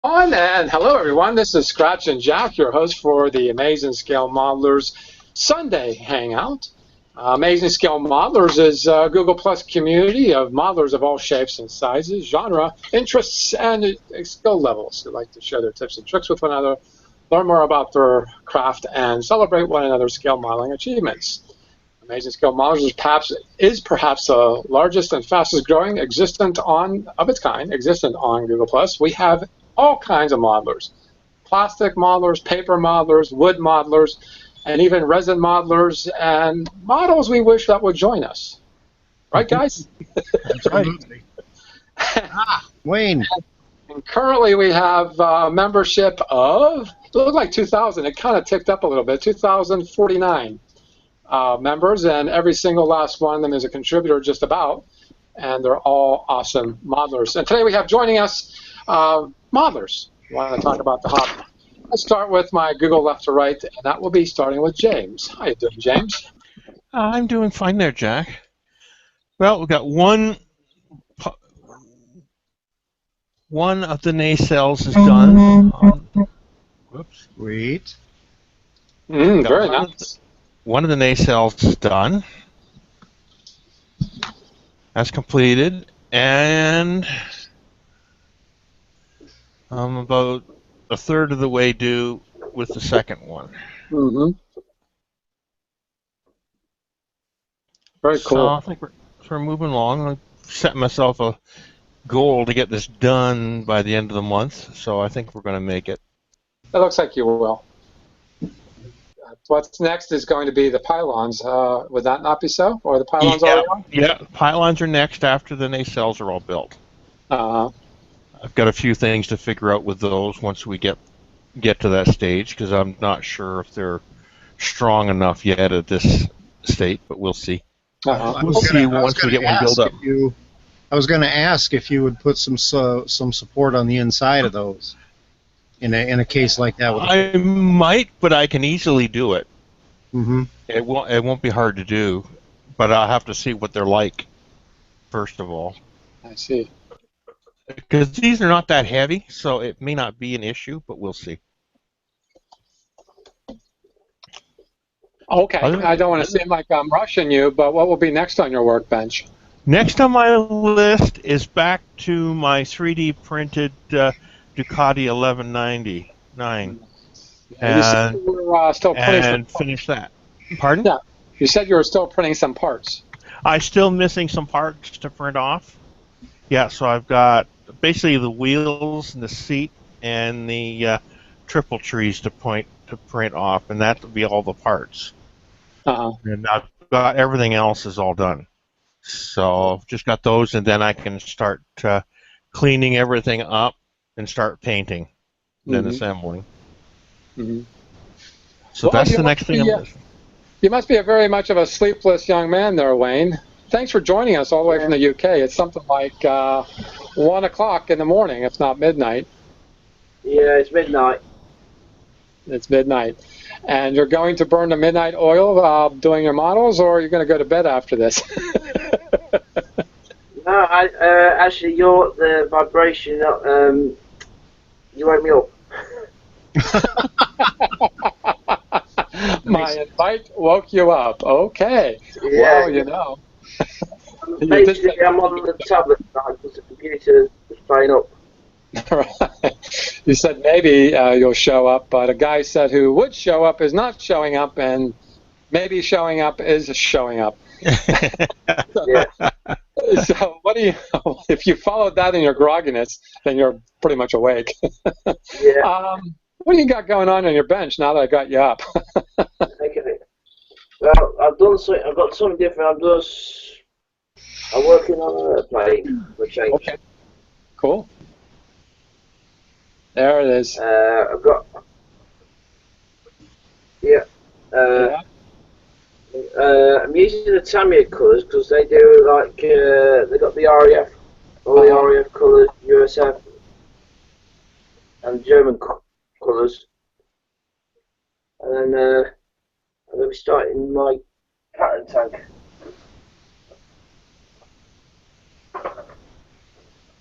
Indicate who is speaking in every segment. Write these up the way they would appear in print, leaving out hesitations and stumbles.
Speaker 1: On and hello everyone, this is Scratch and Jack, your host for the Amazing Scale Modelers Sunday Hangout. Amazing Scale Modelers is a Google Plus community of modelers of all shapes and sizes, genre, interests, and skill levels who like to share their tips and tricks with one another, learn more about their craft, and celebrate one another's scale modeling achievements. Amazing Scale Modelers is perhaps the largest and fastest growing of its kind, existent on Google Plus. We have all kinds of modelers: plastic modelers, paper modelers, wood modelers, and even resin modelers, and models we wish that would join us. Right, guys?
Speaker 2: That's right. Wayne.
Speaker 1: And currently we have membership of, it looked like 2,000. It kind of ticked up a little bit, 2,049 members, and every single last one of them is a contributor just about, and they're all awesome modelers. And today we have joining us modelers. We want to talk about the hobby. Let's start with my Google left to right, and that will be starting with James. How you doing, James?
Speaker 3: I'm doing fine there, Jack. Well, we've got one of the nacelles is done. Whoops.
Speaker 2: Sweet.
Speaker 1: Very nice.
Speaker 3: One of the nacelles is done. That's completed, and I'm about a third of the way due with the second one.
Speaker 1: Very cool.
Speaker 3: So I think we're moving along. I set myself a goal to get this done by the end of the month, so I think we're going to make it.
Speaker 1: It looks like you will. What's next is going to be the pylons. Would that not be so? Or the pylons already on?
Speaker 3: Yeah, pylons are next after the nacelles are all built. I've got a few things to figure out with those once we get to that stage, because I'm not sure if they're strong enough yet at this state, but we'll see. We'll see once we get one built up.
Speaker 2: I was going to ask if you would put some support on the inside of those in a case like that.
Speaker 3: I might, but I can easily do it.
Speaker 2: Mm-hmm.
Speaker 3: It won't be hard to do, but I'll have to see what they're like first of all.
Speaker 1: I see.
Speaker 3: Because these are not that heavy, so it may not be an issue, but we'll see.
Speaker 1: Okay, I don't want to seem like I'm rushing you, but what will be next on your workbench?
Speaker 3: Next on my list is back to my 3D printed Ducati 1199 and finish that. Pardon?
Speaker 1: Yeah, you said you were still printing some parts.
Speaker 3: I'm still missing some parts to print off. Yeah, so I've got basically the wheels and the seat and the triple trees to print off, and that will be all the parts. And I've got everything else is all done. So I've just got those, and then I can start cleaning everything up and start painting, then assembling. So that's the next thing.
Speaker 1: You must be a very much of a sleepless young man there, Wayne. Thanks for joining us all the way from the UK. It's something like 1 o'clock in the morning, if not midnight.
Speaker 4: Yeah, it's midnight.
Speaker 1: It's midnight. And you're going to burn the midnight oil doing your models, or you're going to go to bed after this?
Speaker 4: No, actually, the vibration, you woke me up.
Speaker 1: My invite woke you up. Okay.
Speaker 4: Yeah.
Speaker 1: Well, you know.
Speaker 4: Basically, I'm on the tablet because the computer was playing up.
Speaker 1: Right. You said maybe you'll show up, but a guy said who would show up is not showing up, and maybe showing up is showing up.
Speaker 4: Yeah.
Speaker 1: So what do you? If you followed that in your grogginess, then you're pretty much awake.
Speaker 4: Yeah.
Speaker 1: What do you got going on your bench now that I got you up?
Speaker 4: Okay. Well, I've got something different. I'm working on a plane for a change.
Speaker 1: Okay. Cool. There it is.
Speaker 4: I've got. Yeah. I'm using the Tamiya colours because they do like they got the RAF, all the RAF colours, USF, and German colours. And then I'm going to be starting my pattern tank.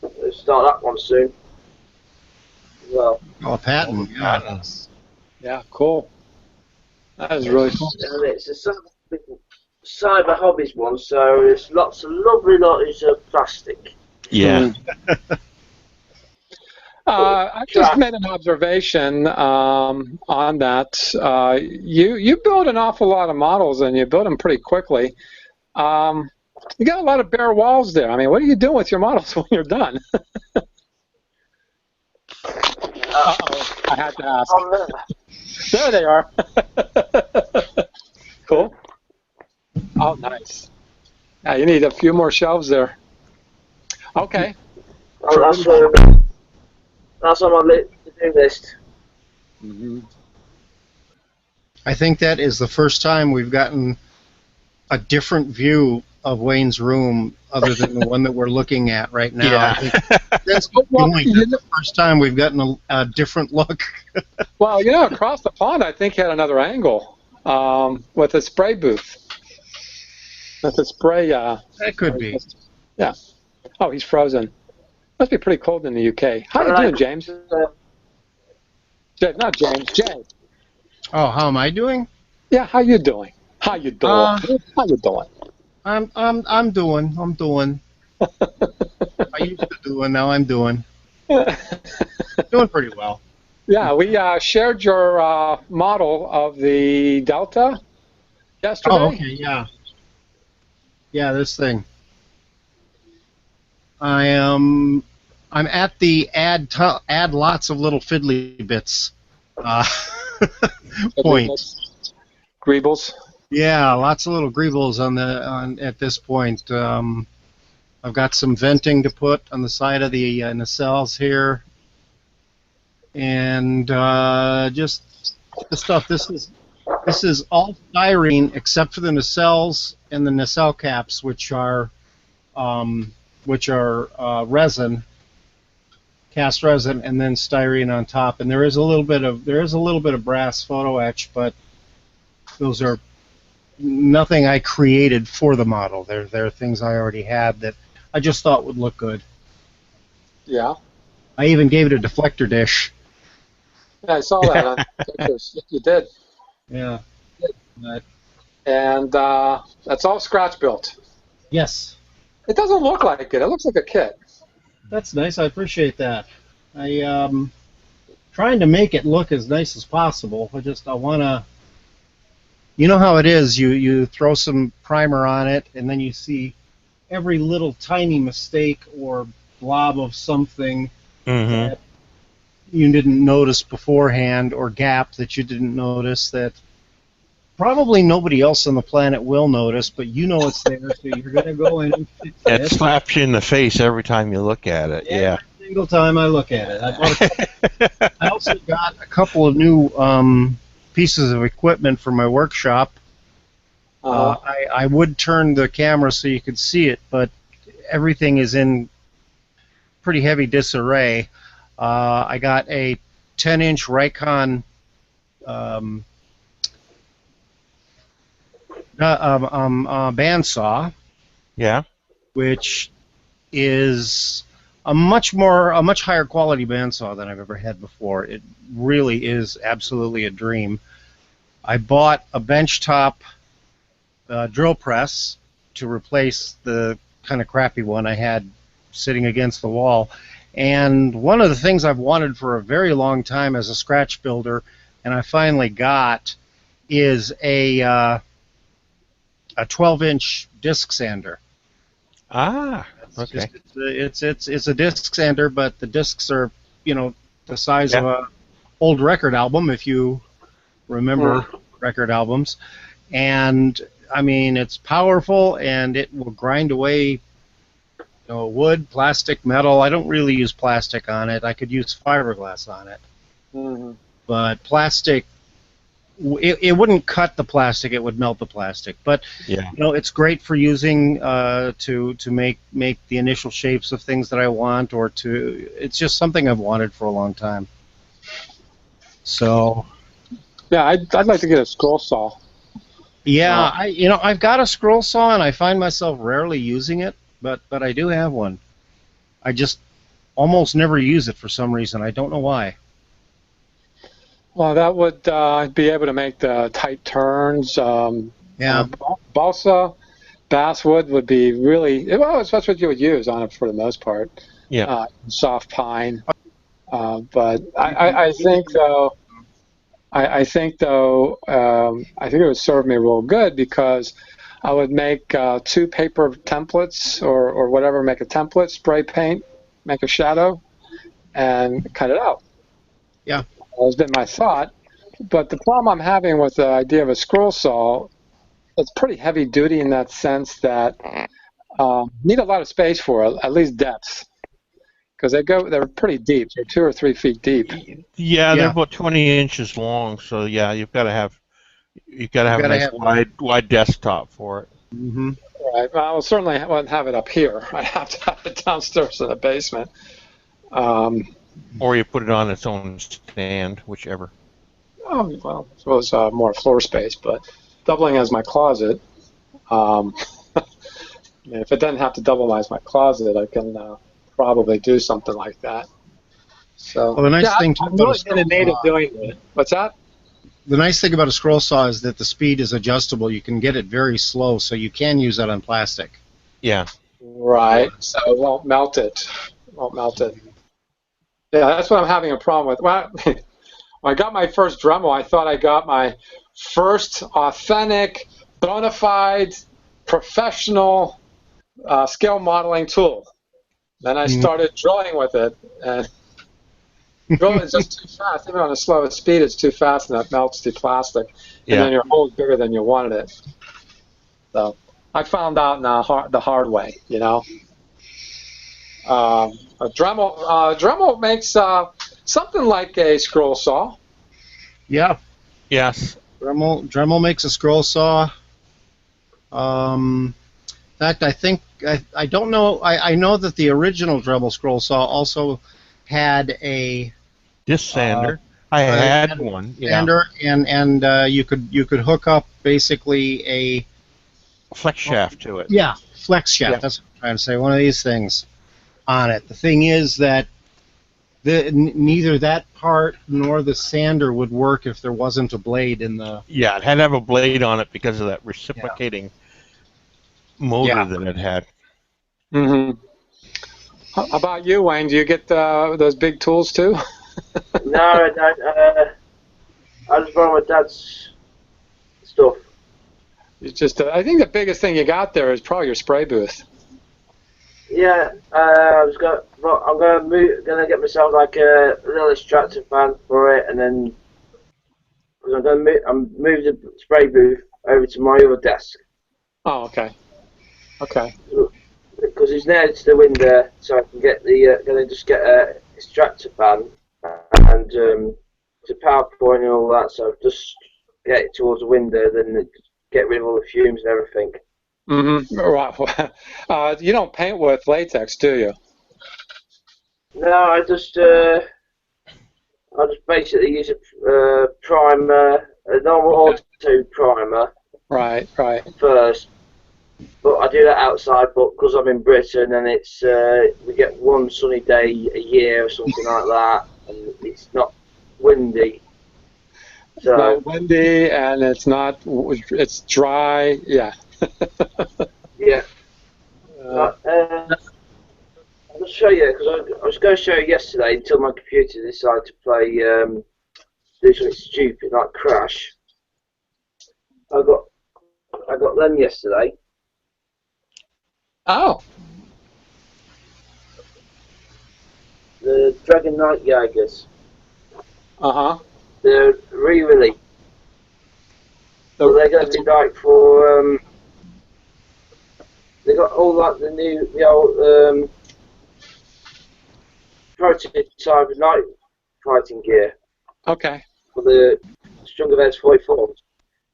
Speaker 4: Let's start that one soon.
Speaker 2: Oh, a patent. Yeah.
Speaker 1: Yeah, cool. That is really cool.
Speaker 4: And it's a cyber hobbies one, so there's lots of lovely lots of plastic.
Speaker 3: Yeah.
Speaker 1: I just made an observation on that. You build an awful lot of models, and you build them pretty quickly. You got a lot of bare walls there. I mean, what are you doing with your models when you're done? Uh-oh, I had to ask. There they are. Cool. Oh, nice. Yeah, you need a few more shelves there. Okay.
Speaker 4: That's on my to-do list.
Speaker 1: Mm-hmm.
Speaker 2: I think that is the first time we've gotten a different view of Wayne's room other than the one that we're looking at right now.
Speaker 3: Yeah.
Speaker 2: I think that's the first time we've gotten a different look.
Speaker 1: Well, you know, across the pond, I think had another angle with a spray booth. With a spray.
Speaker 2: That could be.
Speaker 1: Yeah. Oh, he's frozen. Must be pretty cold in the UK. How you doing, James? Not James. Jay.
Speaker 2: Oh, how am I doing?
Speaker 1: Yeah, how you doing? How you doing? How you doing?
Speaker 2: I'm doing. I used to do, and now I'm doing. Doing pretty well.
Speaker 1: Yeah, we shared your model of the Delta yesterday.
Speaker 2: Oh, okay, yeah. Yeah, this thing. I'm at the add lots of little fiddly bits point.
Speaker 1: Greebles.
Speaker 2: Yeah, lots of little greebles at this point. I've got some venting to put on the side of the nacelles here, and just the stuff. This is all styrene except for the nacelles and the nacelle caps, which are resin, cast resin, and then styrene on top. And there is a little bit of brass photo etch, but those are nothing I created for the model. They're things I already had that I just thought would look good.
Speaker 1: Yeah.
Speaker 2: I even gave it a deflector dish.
Speaker 1: Yeah, I saw that on pictures. You did.
Speaker 2: Yeah. But,
Speaker 1: and that's all scratch built.
Speaker 2: yes.
Speaker 1: It doesn't look like it. It looks like a kit.
Speaker 2: That's nice. I appreciate that. Trying to make it look as nice as possible. I want to. You know how it is. You throw some primer on it, and then you see every little tiny mistake or blob of something that you didn't notice beforehand, or gap that you didn't notice that probably nobody else on the planet will notice, but you know it's there, so you're going to go in and fix it.
Speaker 3: It slaps you in the face every time you look at it. Yeah.
Speaker 2: Every single time I look at it. I also got a couple of new pieces of equipment for my workshop. I would turn the camera so you could see it, but everything is in pretty heavy disarray. I got a 10-inch Raycon bandsaw.
Speaker 3: Yeah.
Speaker 2: Which is a much higher quality bandsaw than I've ever had before. It really is absolutely a dream. I bought a benchtop drill press to replace the kind of crappy one I had sitting against the wall. And one of the things I've wanted for a very long time as a scratch builder, and I finally got, is a 12-inch disc sander.
Speaker 3: Ah, okay.
Speaker 2: It's a disc sander, but the discs are, the size of a old record album, if you remember record albums. And I mean, it's powerful, and it will grind away wood, plastic, metal. I don't really use plastic on it. I could use fiberglass on it. But plastic, it wouldn't cut the plastic, it would melt the plastic. But it's great for using to make the initial shapes of things that I want, or it's just something I've wanted for a long time. So
Speaker 1: yeah, I'd like to get a scroll saw.
Speaker 2: Yeah, I've got a scroll saw, and I find myself rarely using it, but I do have one. I just almost never use it for some reason. I don't know why.
Speaker 1: Well, that would be able to make the tight turns.
Speaker 2: Yeah.
Speaker 1: Balsa basswood would be really, well, that's what you would use on it for the most part.
Speaker 3: Yeah.
Speaker 1: Soft pine. But I think though, I think it would serve me real good because I would make 2 paper templates or whatever, make a template, spray paint, make a shadow, and cut it out.
Speaker 2: Yeah.
Speaker 1: That's been my thought. But the problem I'm having with the idea of a scroll saw, it's pretty heavy duty in that sense that need a lot of space for it, at least depth. Because they're pretty deep. They're 2 or 3 feet deep.
Speaker 3: Yeah, they're
Speaker 2: Yeah.
Speaker 3: about 20 inches long. So yeah, you've got to have a nice
Speaker 2: have-
Speaker 3: wide desktop for it.
Speaker 2: Mm-hmm.
Speaker 1: Right. Well, I certainly wouldn't have it up here. I'd have to have it downstairs in the basement.
Speaker 3: Or you put it on its own stand, whichever.
Speaker 1: Oh, well, I suppose more floor space, but doubling as my closet. If it doesn't have to double as my closet, I can probably do something like that. So,
Speaker 2: Well, the nice thing too
Speaker 1: I'm
Speaker 2: about
Speaker 1: really
Speaker 2: a scroll
Speaker 1: in the native
Speaker 2: saw,
Speaker 1: doing it. What's that?
Speaker 2: the nice thing about a scroll saw is that the speed is adjustable. You can get it very slow, so you can use that on plastic.
Speaker 3: Yeah.
Speaker 1: Right. So it won't melt it. Won't melt it. Yeah, that's what I'm having a problem with. Well, when I got my first Dremel, I thought I got my first authentic, bona fide, professional scale modeling tool. Then I started drilling with it, and drilling is just too fast. Even on the slowest speed, it's too fast, and that melts the plastic. And then your hole's bigger than you wanted it. So I found out now the hard way, you know. A Dremel makes something like a scroll saw.
Speaker 2: Yeah.
Speaker 3: Yes.
Speaker 2: Dremel makes a scroll saw. In fact, I don't know. I know that the original Dremel scroll saw also had a
Speaker 3: Disc sander. I had one. Yeah.
Speaker 2: sander, and you could hook up basically a
Speaker 3: Flex shaft to it.
Speaker 2: yeah flex shaft.
Speaker 3: Yeah.
Speaker 2: That's what I'm trying to say. One of these things on it. The thing is that neither that part nor the sander would work if there wasn't a blade in the.
Speaker 3: Yeah, it had to have a blade on it because of that reciprocating motor that it had.
Speaker 1: Mm-hmm. How about you, Wayne? Do you get those big tools too?
Speaker 4: No, I don't. I just borrow my dad's stuff.
Speaker 1: It's just, I think the biggest thing you got there is probably your spray booth.
Speaker 4: Yeah, I'm gonna get myself like a little extractor fan for it, and then because I'm move the spray booth over to my other desk.
Speaker 1: Oh, okay. Okay.
Speaker 4: Because it's next to the window, so I can get gonna just get a extractor fan and to PowerPoint and all that. So just get it towards the window, then get rid of all the fumes and everything.
Speaker 1: Mm-hmm. Right. You don't paint with latex, do you?
Speaker 4: No, I just basically use a primer, a normal auto primer.
Speaker 1: Right. Right.
Speaker 4: First, but I do that outside. But because I'm in Britain and it's we get one sunny day a year or something like that, and it's not windy. So
Speaker 1: It's not windy and it's dry. Yeah.
Speaker 4: yeah. I'll just show you because I was going to show you yesterday until my computer decided to play do something stupid like crash. I got them yesterday.
Speaker 1: Oh.
Speaker 4: The Dragon Knight Jaegers.
Speaker 1: Uh-huh.
Speaker 4: They're re-released. But they're going to be like for they got all like the old prototype night fighting gear
Speaker 1: Okay.
Speaker 4: for the Stronger Vets 44s.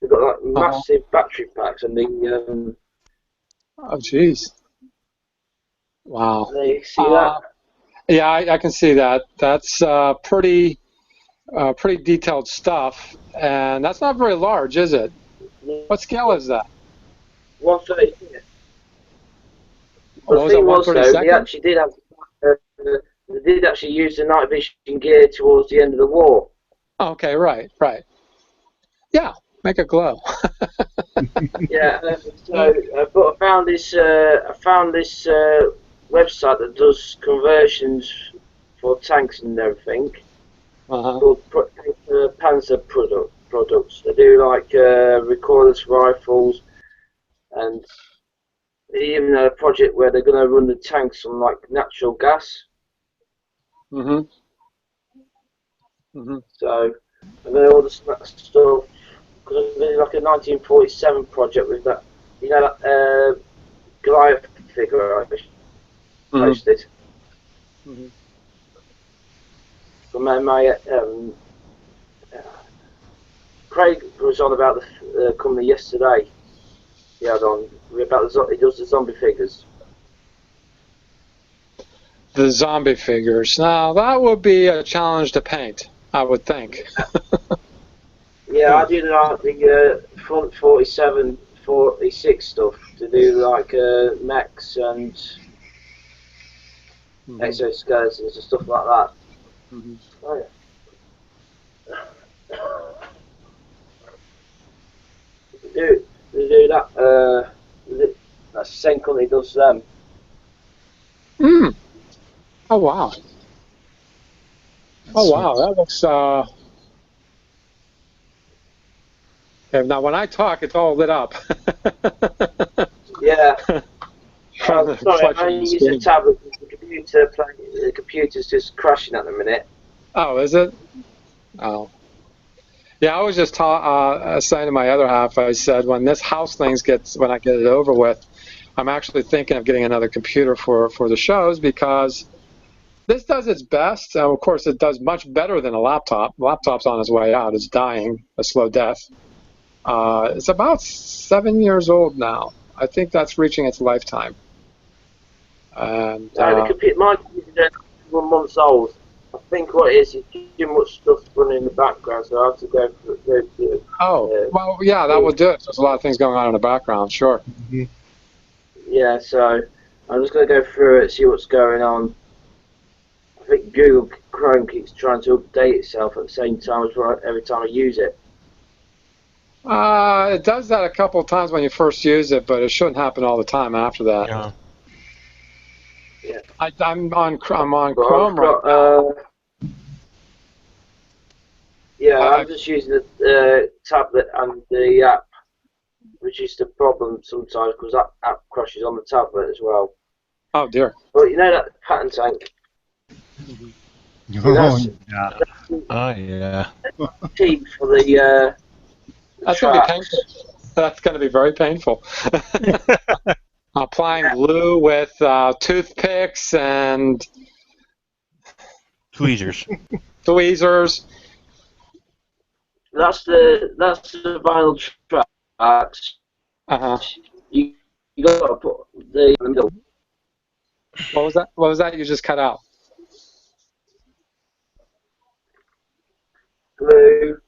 Speaker 4: They've got like massive battery packs and the
Speaker 1: Oh, jeez. Wow.
Speaker 4: you see that?
Speaker 1: Yeah, I can see that. That's pretty detailed stuff, and that's not very large, is it? What scale is that?
Speaker 4: 130.
Speaker 1: What
Speaker 4: The
Speaker 1: was that,
Speaker 4: thing was though,
Speaker 1: 132nd?
Speaker 4: they did actually use the night vision gear towards the end of the war.
Speaker 1: Okay, right. Yeah, make it glow.
Speaker 4: Yeah. But I found this. Website that does conversions for tanks and everything. Called Panzer products. They do like recorderless rifles, and they even had a project where they're going to run the tanks on like natural gas.
Speaker 1: Mhm.
Speaker 4: So, and then all the stuff, because there's like a 1947 project with that, you know, that Goliath figure I posted. From my Craig was on about the company yesterday. He had on about he does the zombie figures.
Speaker 1: The zombie figures. Now that would be a challenge to paint, I would think.
Speaker 4: Yeah, I did like the front 47, 46 stuff to do like mechs and exoskeletons and stuff like that. Oh, yeah. They do that. That's the same company does them.
Speaker 1: Oh wow. Oh wow, that looks. Okay, now when I talk, it's all lit up.
Speaker 4: Yeah.
Speaker 1: From
Speaker 4: Sorry, I use a tablet. The computer's just crashing at the minute.
Speaker 1: Oh, is it? Oh. Yeah, I was just saying to my other half, I said, when this house thing when I get it over with, I'm actually thinking of getting another computer for the shows, because this does its best. Of course, it does much better than a laptop. Laptop's on its way out. It's dying a slow death. It's about 7 years old now. I think that's reaching its lifetime. And
Speaker 4: the computer, my computer's 1 month old. I think what it is too much stuff running in the background, so I have to go through.
Speaker 1: Well, yeah, that would do it. There's a lot of things going on in the background, sure.
Speaker 4: Yeah, so I'm just going to go through it, see what's going on. I think Google Chrome keeps trying to update itself at the same time as well every time I use it.
Speaker 1: It does that a couple of times when you first use it, but it shouldn't happen all the time after that.
Speaker 3: Yeah.
Speaker 4: Yeah.
Speaker 1: I'm on Chrome right now.
Speaker 4: Yeah, I'm just using the tablet and the app, which is the problem sometimes because that app crashes on the tablet as well.
Speaker 1: Oh dear.
Speaker 4: But you know that pattern tank?
Speaker 2: Yeah.
Speaker 4: Cheap for the
Speaker 1: That's going to be painful. That's going to be very painful. Applying glue with toothpicks and
Speaker 3: Tweezers.
Speaker 1: tweezers.
Speaker 4: That's the vinyl tracks. You got to put the in the middle.
Speaker 1: What was that? What was that you just cut out?
Speaker 4: Glue.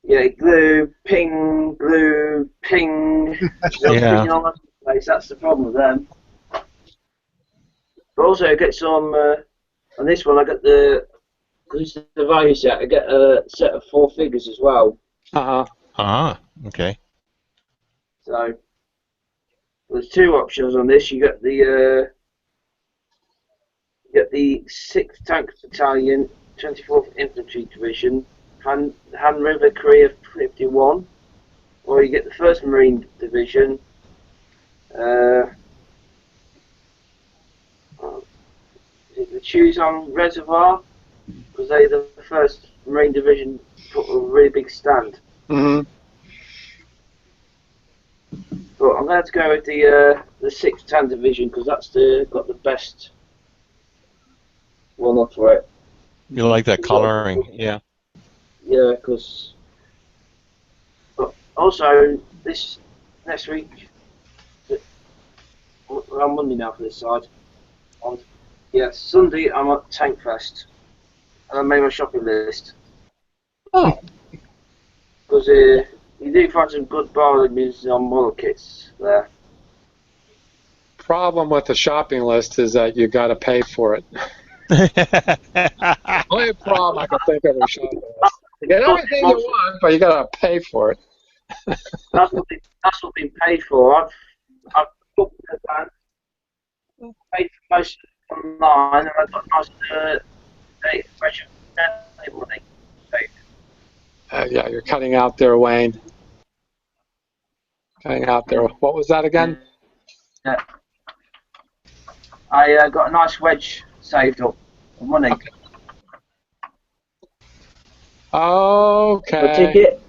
Speaker 4: Yeah, glue, ping, glue, ping.
Speaker 3: Yeah.
Speaker 4: All over the place. That's the problem with them. But also, I get some. On this one, I got because it's the value set. I get a set of 4 figures as well.
Speaker 3: Okay.
Speaker 4: So there's 2 options on this. You get the 6th Tank Battalion, 24th Infantry Division, Han River Korea 51, or you get the 1st Marine Division. The Choose-On Reservoir, because they're the 1st Marine Division put a really big stand. But I'm going to have to go with the 6th Tan Division because that's got the best one up for it.
Speaker 3: You like that coloring, yeah.
Speaker 4: Yeah, because also this next week, we're on Monday now for this side. Sunday I'm at Tank Fest, and I made my shopping list.
Speaker 1: Oh.
Speaker 4: Because you do find some good bargains on model kits there.
Speaker 1: Problem with the shopping list is that you got to pay for it. Only problem I can think of with shopping list. You get everything you want, but you gotta pay for it.
Speaker 4: That's what been paid for. I've booked the van, paid for most of it online, and I've got nice data fresh money.
Speaker 1: Yeah, you're cutting out there, Wayne. Cutting out there. What was that again?
Speaker 4: Yeah. I got a nice wedge saved up of money.
Speaker 1: Okay.
Speaker 4: A ticket.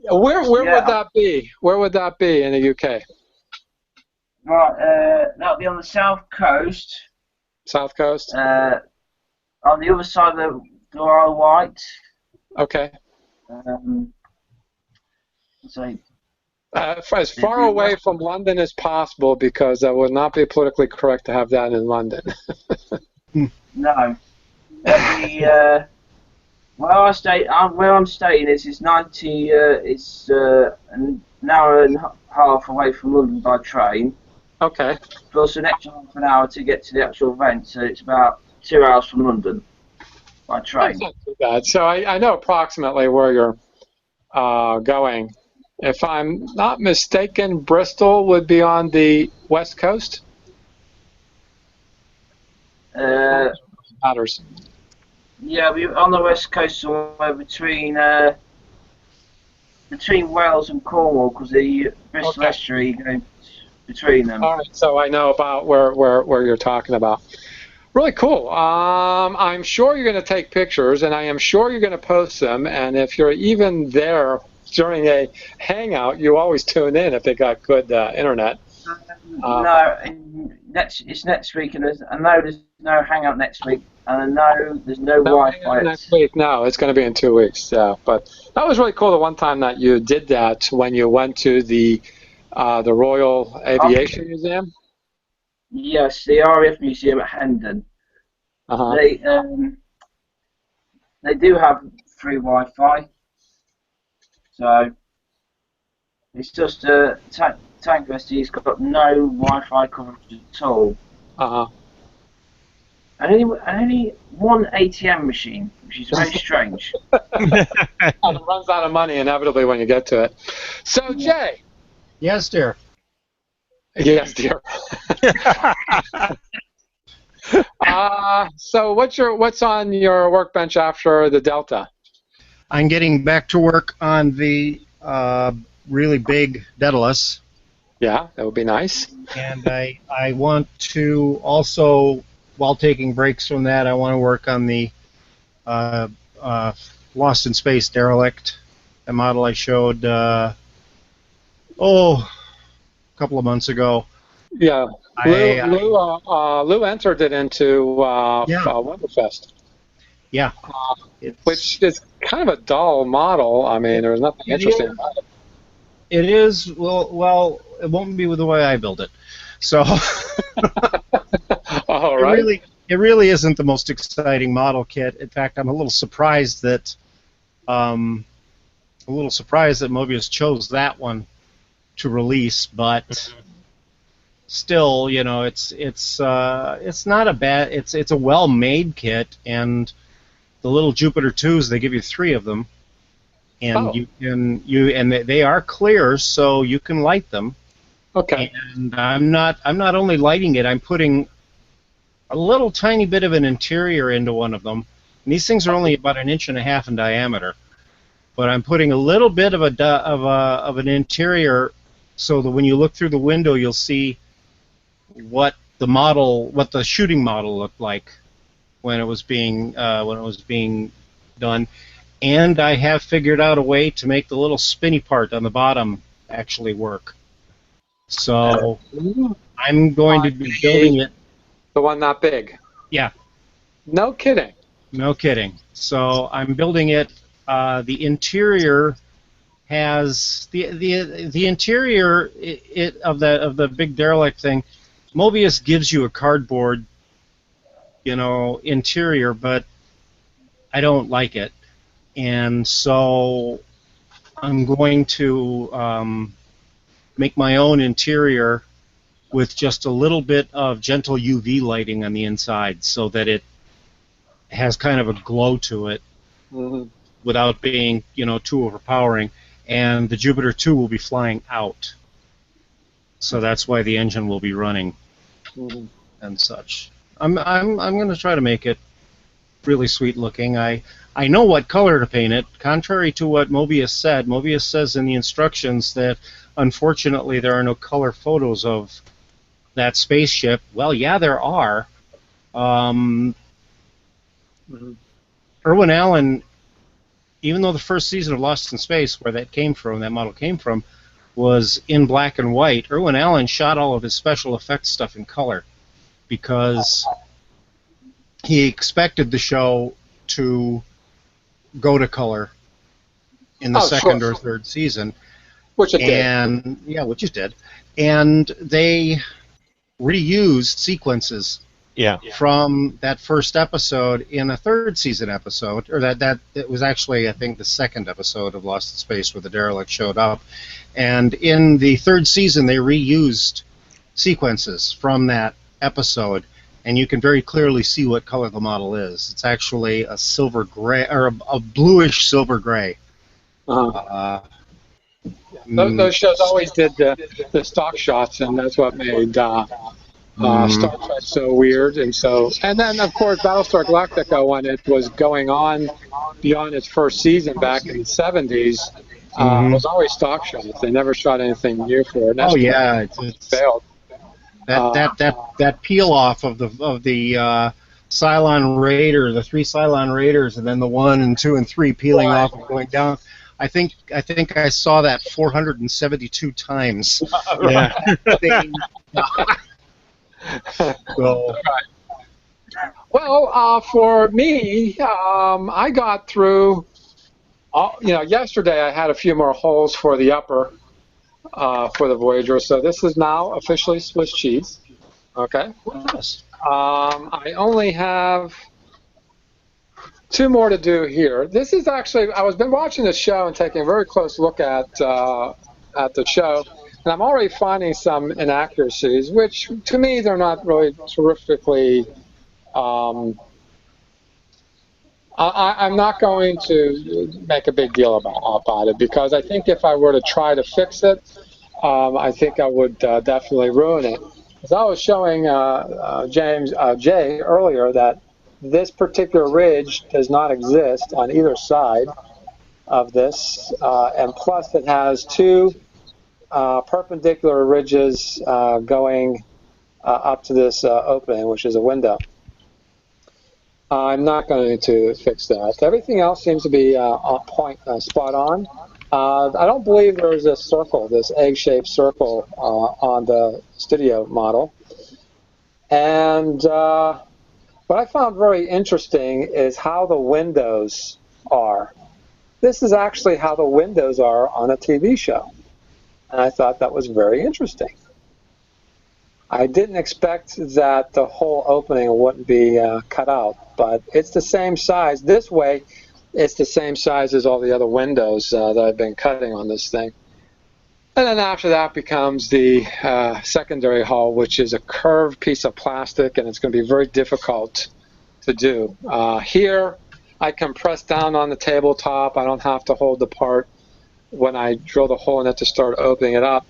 Speaker 1: Where would that be? Where would that be in the UK?
Speaker 4: Right, that'll be on the south coast.
Speaker 1: South Coast?
Speaker 4: On the other side of the Isle of Wight.
Speaker 1: Okay.
Speaker 4: So,
Speaker 1: as far away from London as possible, because that would not be politically correct to have that in London.
Speaker 4: No. Where I'm staying is 90. It's an hour and a half away from London by train.
Speaker 1: Okay.
Speaker 4: Plus an extra half an hour to get to the actual event, so it's about 2 hours from London by train.
Speaker 1: That's not too bad. So I know approximately where you're going. If I'm not mistaken, Bristol would be on the west coast. Matters.
Speaker 4: Yeah, we're on the west coast somewhere between Wales and Cornwall, because the Bristol estuary goes between them.
Speaker 1: All right, so I know about where you're talking about. Really cool. I'm sure you're going to take pictures, and I am sure you're going to post them. And if you're even there during a hangout, you always tune in if they got good internet.
Speaker 4: No, it's next week, and I know there's no hangout next week, and I know there's no Wi-Fi
Speaker 1: next week. No, it's going to be in 2 weeks. But that was really cool. The one time that you did that when you went to the Royal Aviation Museum.
Speaker 4: Yes, the RAF Museum at Hendon. They do have free Wi-Fi, so it's just Tank Vesti's got no Wi-Fi coverage at all. And only one ATM machine, which is very strange.
Speaker 1: And it runs out of money inevitably when you get to it. So Jay.
Speaker 2: Yes, dear.
Speaker 1: Yes, dear. So what's on your workbench after the Delta?
Speaker 2: I'm getting back to work on the really big Daedalus.
Speaker 1: Yeah, that would be nice.
Speaker 2: And I want to also, while taking breaks from that, I want to work on the Lost in Space Derelict, a model I showed a couple of months ago.
Speaker 1: Yeah, Lou entered it into Wonderfest.
Speaker 2: Yeah.
Speaker 1: Which is kind of a dull model. I mean, there's nothing interesting about it.
Speaker 2: It is, well, it won't be with the way I build it. So
Speaker 1: all right.
Speaker 2: It really isn't the most exciting model kit. In fact, I'm a little surprised that Mobius chose that one to release, but still, you know, it's not a bad. It's a well-made kit, and the little Jupiter 2s, they give you 3 of them, and they are clear, so you can light them.
Speaker 1: Okay.
Speaker 2: And I'm not only lighting it, I'm putting a little tiny bit of an interior into one of them. And these things are only about 1.5 inches in diameter, but I'm putting a little bit of an interior so that when you look through the window, you'll see what the shooting model looked like when it was being done. And I have figured out a way to make the little spinny part on the bottom actually work. So I'm going to be building it.
Speaker 1: The one not big.
Speaker 2: Yeah.
Speaker 1: No kidding.
Speaker 2: No kidding. So I'm building it. The interior has the interior of the big derelict thing. Mobius gives you a cardboard, interior, but I don't like it, and so I'm going to make my own interior with just a little bit of gentle UV lighting on the inside, so that it has kind of a glow to it without being, too overpowering. And the Jupiter 2 will be flying out. So that's why the engine will be running and such. I'm going to try to make it really sweet looking. I know what color to paint it. Contrary to what Mobius said, Mobius says in the instructions that unfortunately there are no color photos of that spaceship. Well, yeah, there are. Irwin Allen, even though the first season of Lost in Space, where that model came from, was in black and white, Irwin Allen shot all of his special effects stuff in color because he expected the show to go to color in the second or third season.
Speaker 1: Which it did.
Speaker 2: Yeah, which it did. And they reused sequences from that first episode in a third season episode, or that it was actually, I think, the second episode of Lost in Space where the derelict showed up. And in the third season, they reused sequences from that episode, and you can very clearly see what color the model is. It's actually a silver gray, or a bluish silver gray.
Speaker 1: Those shows always did the stock shots, and that's what made Star Trek so weird. And then, of course, Battlestar Galactica, when it was going on beyond its first season back in the 70s, was always stock shots. They never shot anything new for it. It failed.
Speaker 2: That peel off of the Cylon Raider, the 3 Cylon Raiders, and then the 1 and 2 and 3 peeling off and going down. I think I saw that 472 times.
Speaker 3: Yeah.
Speaker 1: So. Well, for me, I got through. Yesterday I had a few more holes for the upper for the Voyager, so this is now officially Swiss cheese. Okay.
Speaker 2: Yes.
Speaker 1: I only have 2 more to do here. This is actually, I was been watching the show and taking a very close look at the show, and I'm already finding some inaccuracies, which to me they're not really terrifically. I'm not going to make a big deal about it, because I think if I were to try to fix it, I think I would definitely ruin it. As I was showing Jay earlier, that this particular ridge does not exist on either side of this, and plus it has 2 perpendicular ridges going up to this opening, which is a window. I'm not going to fix that. Everything else seems to be on point, spot on. I don't believe there is a circle, this egg-shaped circle on the studio model. And what I found very interesting is how the windows are. This is actually how the windows are on a TV show. And I thought that was very interesting. I didn't expect that the whole opening wouldn't be cut out, but it's the same size. This way, it's the same size as all the other windows that I've been cutting on this thing. And then after that becomes the secondary hull, which is a curved piece of plastic, and it's going to be very difficult to do. Here, I can press down on the tabletop. I don't have to hold the part when I drill the hole in it to start opening it up.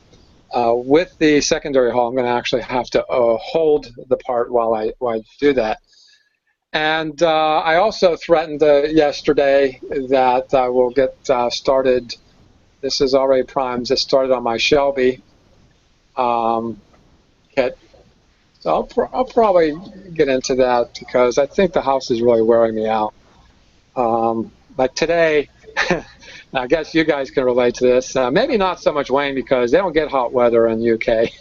Speaker 1: With the secondary hull, I'm going to actually have to hold the part while I do that. And I also threatened yesterday that I will get started. This is already primed. Just started on my Shelby kit. So I'll probably get into that, because I think the house is really wearing me out. Like today, I guess you guys can relate to this. Maybe not so much Wayne, because they don't get hot weather in the UK.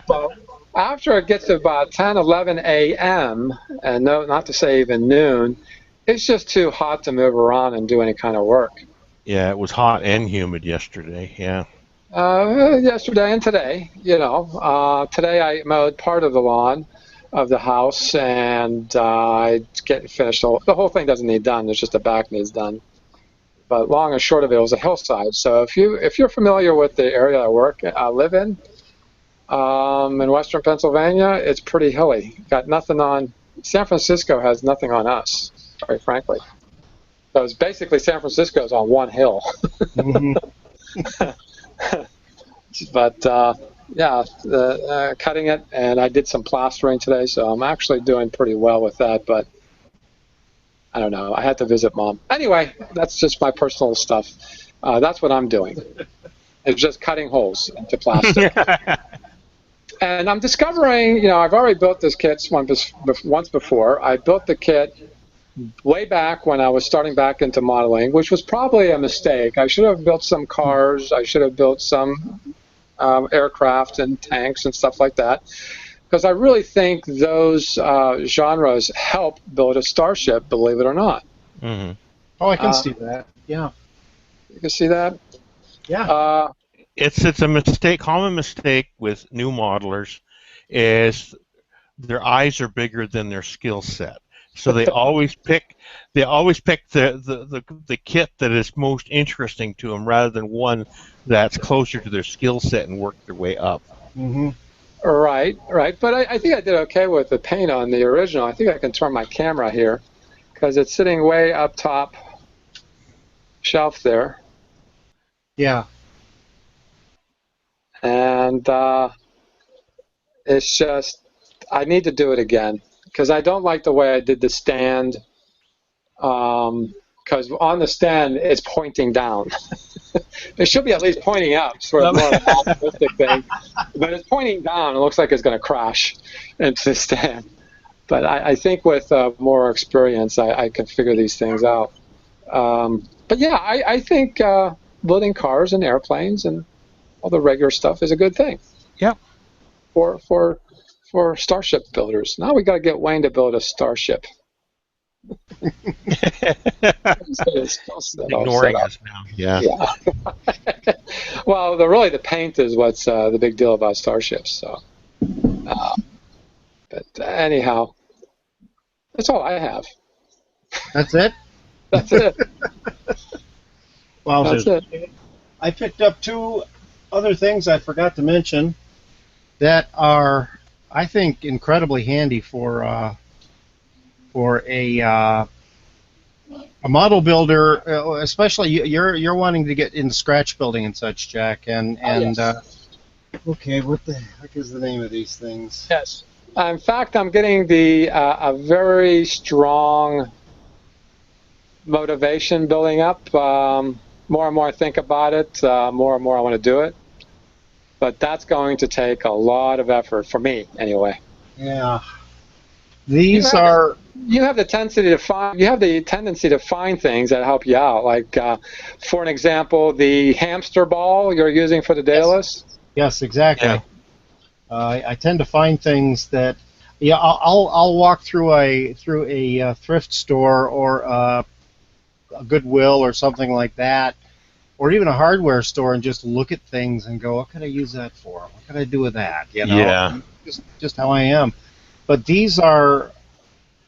Speaker 1: But after it gets to about 10, 11 a.m., and not to say even noon, it's just too hot to move around and do any kind of work.
Speaker 3: Yeah, it was hot and humid yesterday, yeah.
Speaker 1: Yesterday and today, today I mowed part of the lawn of the house, and it's getting finished. The whole thing doesn't need done. There's just the back needs done. But long and short of it was a hillside. So if you're familiar with the area I live in western Pennsylvania, it's pretty hilly. Got nothing on San Francisco has nothing on us, very frankly. So it's basically San Francisco's on one hill.
Speaker 2: Mhm.
Speaker 1: But yeah, cutting it, and I did some plastering today, so I'm actually doing pretty well with that. But I don't know. I had to visit Mom. Anyway, that's just my personal stuff. That's what I'm doing. It's just cutting holes into plastic. And I'm discovering, you know, I've already built this kit once before. I built the kit way back when I was starting back into modeling, which was probably a mistake. I should have built some cars. I should have built some aircraft and tanks and stuff like that, because I really think those genres help build a starship, believe it or not.
Speaker 3: Mm-hmm.
Speaker 2: Oh, I can see that. Yeah.
Speaker 1: You can see that?
Speaker 2: Yeah.
Speaker 3: It's a mistake. Common mistake with new modelers is their eyes are bigger than their skill set. So they always pick the kit that is most interesting to them rather than one that's closer to their skill set and work their way up.
Speaker 2: Mm-hmm.
Speaker 1: Right. But I think I did okay with the paint on the original. I think I can turn my camera here because it's sitting way up top shelf there.
Speaker 2: Yeah.
Speaker 1: And it's just, I need to do it again because I don't like the way I did the stand, because on the stand it's pointing down. It should be at least pointing up, sort of more of an optimistic thing. But it's pointing down. It looks like it's going to crash into the stand. But I think with more experience, I can figure these things out. But yeah, I think building cars and airplanes and all the regular stuff is a good thing.
Speaker 3: Yep.
Speaker 1: For starship builders. Now we got to get Wayne to build a starship.
Speaker 3: Ignoring us now. Yeah.
Speaker 1: Well, really, the paint is what's the big deal about starships. So, but anyhow, that's all I have.
Speaker 2: That's it?
Speaker 1: That's it.
Speaker 2: Well,
Speaker 1: That's it.
Speaker 2: I picked up two other things I forgot to mention that are, I think, incredibly handy for a model builder, especially you're wanting to get into scratch building and such, Jack. And
Speaker 1: Yes.
Speaker 2: Okay, what the heck is the name of these things?
Speaker 1: Yes. In fact, I'm getting the a very strong motivation building up. More and more I think about it, more and more I want to do it. But that's going to take a lot of effort for me, anyway.
Speaker 2: Yeah. These are.
Speaker 1: You have the tendency to find. You have the tendency to find things that help you out. Like, for an example, the hamster ball you're using for the Daedalus.
Speaker 2: Yes, exactly.
Speaker 3: Yeah.
Speaker 2: I tend to find things that. Yeah, I'll walk through a thrift store or a Goodwill or something like that, or even a hardware store, and just look at things and go, what can I use that for? What can I do with that? You know,
Speaker 3: Yeah.
Speaker 2: Just how I am. But these are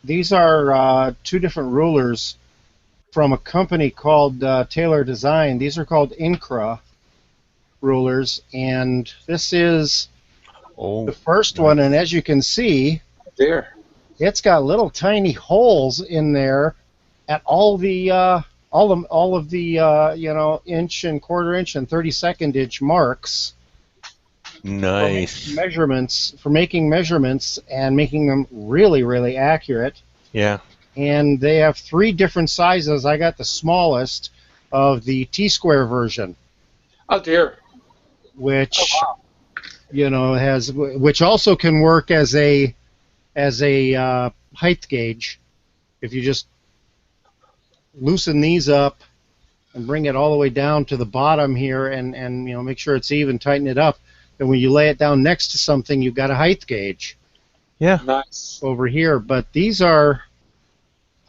Speaker 2: two different rulers from a company called Taylor Design. These are called Incra rulers, and this is the first one. And as you can see,
Speaker 1: Dear.
Speaker 2: it's got little tiny holes in there at all of the inch and quarter inch and 32nd inch marks.
Speaker 3: Nice.
Speaker 2: For making measurements and making them really, really accurate.
Speaker 3: Yeah.
Speaker 2: And they have 3 different sizes. I got the smallest of the T-square version.
Speaker 1: Oh dear.
Speaker 2: Which
Speaker 1: Oh, wow.
Speaker 2: which also can work as a height gauge. If you just loosen these up and bring it all the way down to the bottom here and make sure it's even, tighten it up. And when you lay it down next to something, you've got a height gauge.
Speaker 3: Yeah.
Speaker 1: Nice.
Speaker 2: Over here. But these are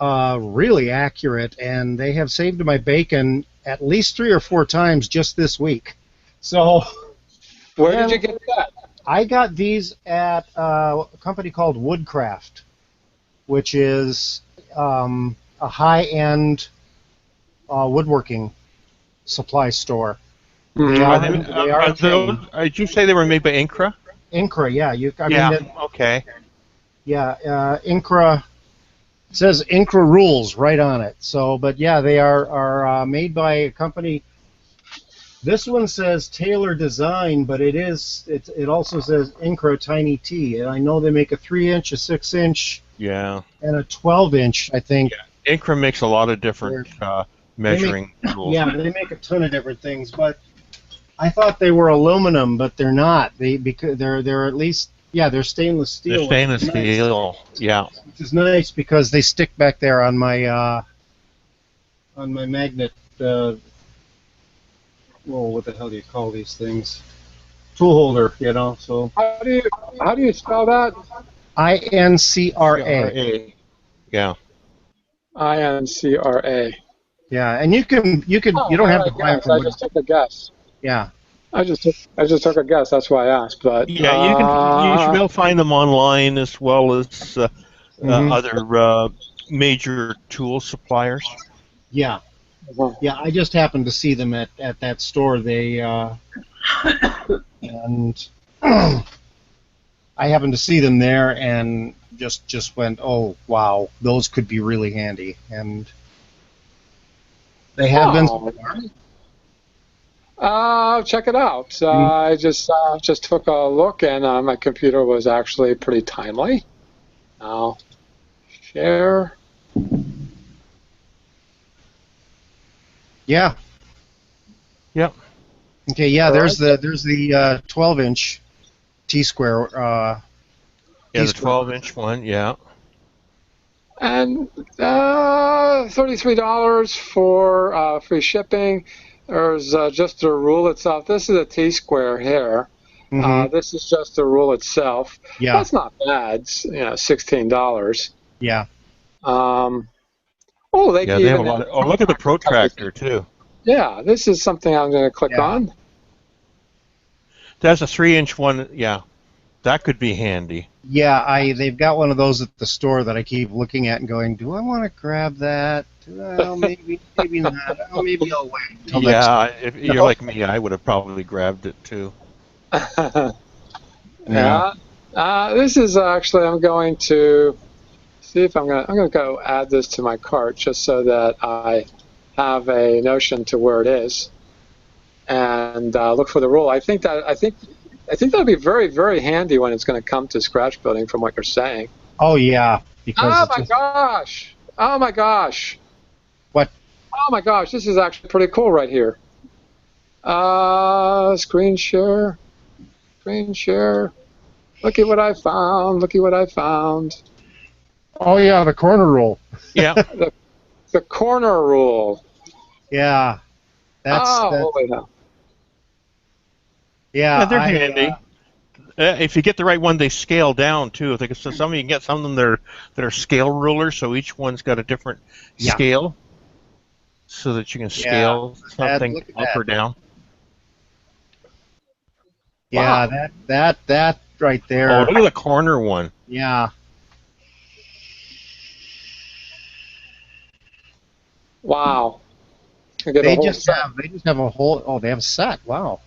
Speaker 2: really accurate, and they have saved my bacon at least 3 or 4 times just this week. So,
Speaker 1: Where did you get that?
Speaker 2: I got these at a company called Woodcraft, which is a high-end woodworking supply store.
Speaker 3: Did you say they were made by Incra?
Speaker 2: Incra, yeah.
Speaker 3: Okay.
Speaker 2: Incra. It says Incra Rules right on it. So, but yeah, they are made by a company. This one says Taylor Design, but it also says Incra Tiny T, and I know they make a 3-inch, a 6-inch,
Speaker 3: Yeah.
Speaker 2: and a 12-inch. I think.
Speaker 3: Yeah. Incra makes a lot of different measuring tools.
Speaker 2: Yeah, they make a ton of different things, but I thought they were aluminum, but they're not. Because they're at least they're stainless steel.
Speaker 3: They're stainless steel. Yeah.
Speaker 2: Which is nice because they stick back there on my magnet. Well, what the hell do you call these things? Tool holder, So
Speaker 1: How do you spell that?
Speaker 2: INCRA.
Speaker 3: Yeah.
Speaker 1: INCRA.
Speaker 2: Yeah, and you don't have to buy them from.
Speaker 1: I just took a guess.
Speaker 2: Yeah.
Speaker 1: I just took a guess. That's why I asked. But
Speaker 3: Yeah, you should be able to find them online as well as other major tool suppliers.
Speaker 2: Yeah. Yeah, I just happened to see them at that store. They and I happened to see them there and just went, oh wow, those could be really handy, and they have been.
Speaker 1: Check it out. I just took a look, and my computer was actually pretty timely. I'll share.
Speaker 2: Yeah.
Speaker 3: Yep.
Speaker 2: Okay. Yeah. There's the 12-inch T-square.
Speaker 3: Yeah, the 12-inch one. Yeah.
Speaker 1: And $33 for free shipping. There's just the rule itself. This is a T-square here. This is just the rule itself.
Speaker 2: Yeah.
Speaker 1: That's not bad. It's, $16.
Speaker 2: Yeah.
Speaker 1: They
Speaker 3: have a lot of, look at the protractor too.
Speaker 1: Yeah, this is something I'm going to click on.
Speaker 3: That's a 3-inch one. Yeah, that could be handy.
Speaker 2: Yeah, they've got one of those at the store that I keep looking at and going, do I want to grab that? Well, maybe not. Oh, maybe I'll wait until next time.
Speaker 3: If you're like me, I would have probably grabbed it too.
Speaker 1: Yeah. This is actually, I'm going to see if I'm going to go add this to my cart just so that I have a notion to where it is, and look for the rule. I think that'll be very, very handy when it's going to come to scratch building, from what you're saying.
Speaker 2: Oh yeah. Because
Speaker 1: gosh! Oh my gosh!
Speaker 2: What?
Speaker 1: Oh my gosh! This is actually pretty cool right here. Screen share. Screen share. Look at what I found. Look at what I found.
Speaker 2: Oh yeah, the corner rule.
Speaker 3: Yeah.
Speaker 1: The corner rule.
Speaker 2: Yeah.
Speaker 1: Holy hell.
Speaker 2: Yeah,
Speaker 3: they're handy. If you get the right one, they scale down too. You can get some of them that are scale rulers, so each one's got a different scale, so that you can scale something up or down.
Speaker 2: Yeah,
Speaker 3: wow.
Speaker 2: that right there.
Speaker 3: Oh, look at the corner one.
Speaker 2: Yeah.
Speaker 1: Wow.
Speaker 2: They just have a whole. Oh, they have a set. Wow.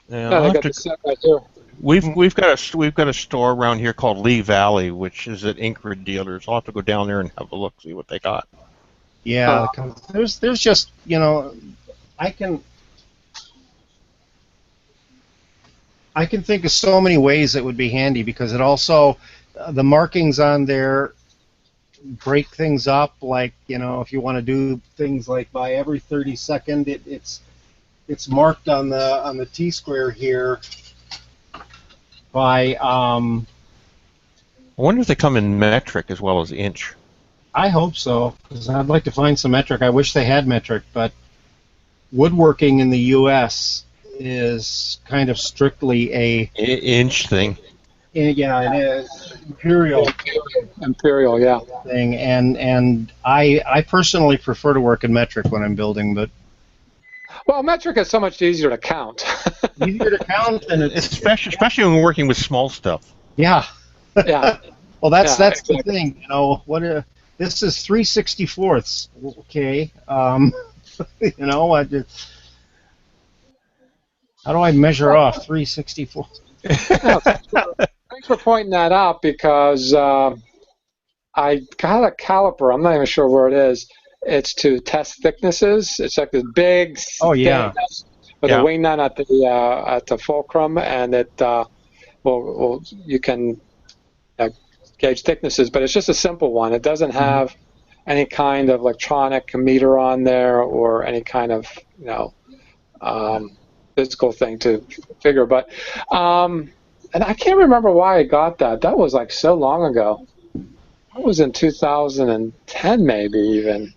Speaker 3: Yeah,
Speaker 1: they got the set right here.
Speaker 3: We've got a store around here called Lee Valley, which is at Incra dealers. I'll have to go down there and have a look, see what they got.
Speaker 2: Yeah, there's just I can think of so many ways that would be handy, because it also the markings on there break things up, like if you want to do things like by every 32nd, it's marked on the T-square here by
Speaker 3: I wonder if they come in metric as well as inch.
Speaker 2: I hope so, because I'd like to find some metric. I wish they had metric, but woodworking in the U.S. is kind of strictly a
Speaker 3: inch thing.
Speaker 2: Yeah, it is imperial
Speaker 1: yeah
Speaker 2: thing, and I personally prefer to work in metric when I'm building, but
Speaker 1: well, metric is so much easier to count.
Speaker 2: Easier to count, and it's
Speaker 3: especially when we're working with small stuff.
Speaker 2: Yeah.
Speaker 1: Yeah.
Speaker 2: Well, that's
Speaker 1: exactly.
Speaker 2: the thing, this is 3/64ths. Okay. How do I measure off 3/64?
Speaker 1: thanks for pointing that out because I got a caliper. I'm not even sure where it is. It's to test thicknesses. It's like this big
Speaker 2: yeah.
Speaker 1: thing with a wing nut at the fulcrum, and it you can gauge thicknesses, but it's just a simple one. It doesn't have any kind of electronic meter on there or any kind of physical thing to figure. But and I can't remember why I got that. That was like so long ago. That was in 2010, maybe even.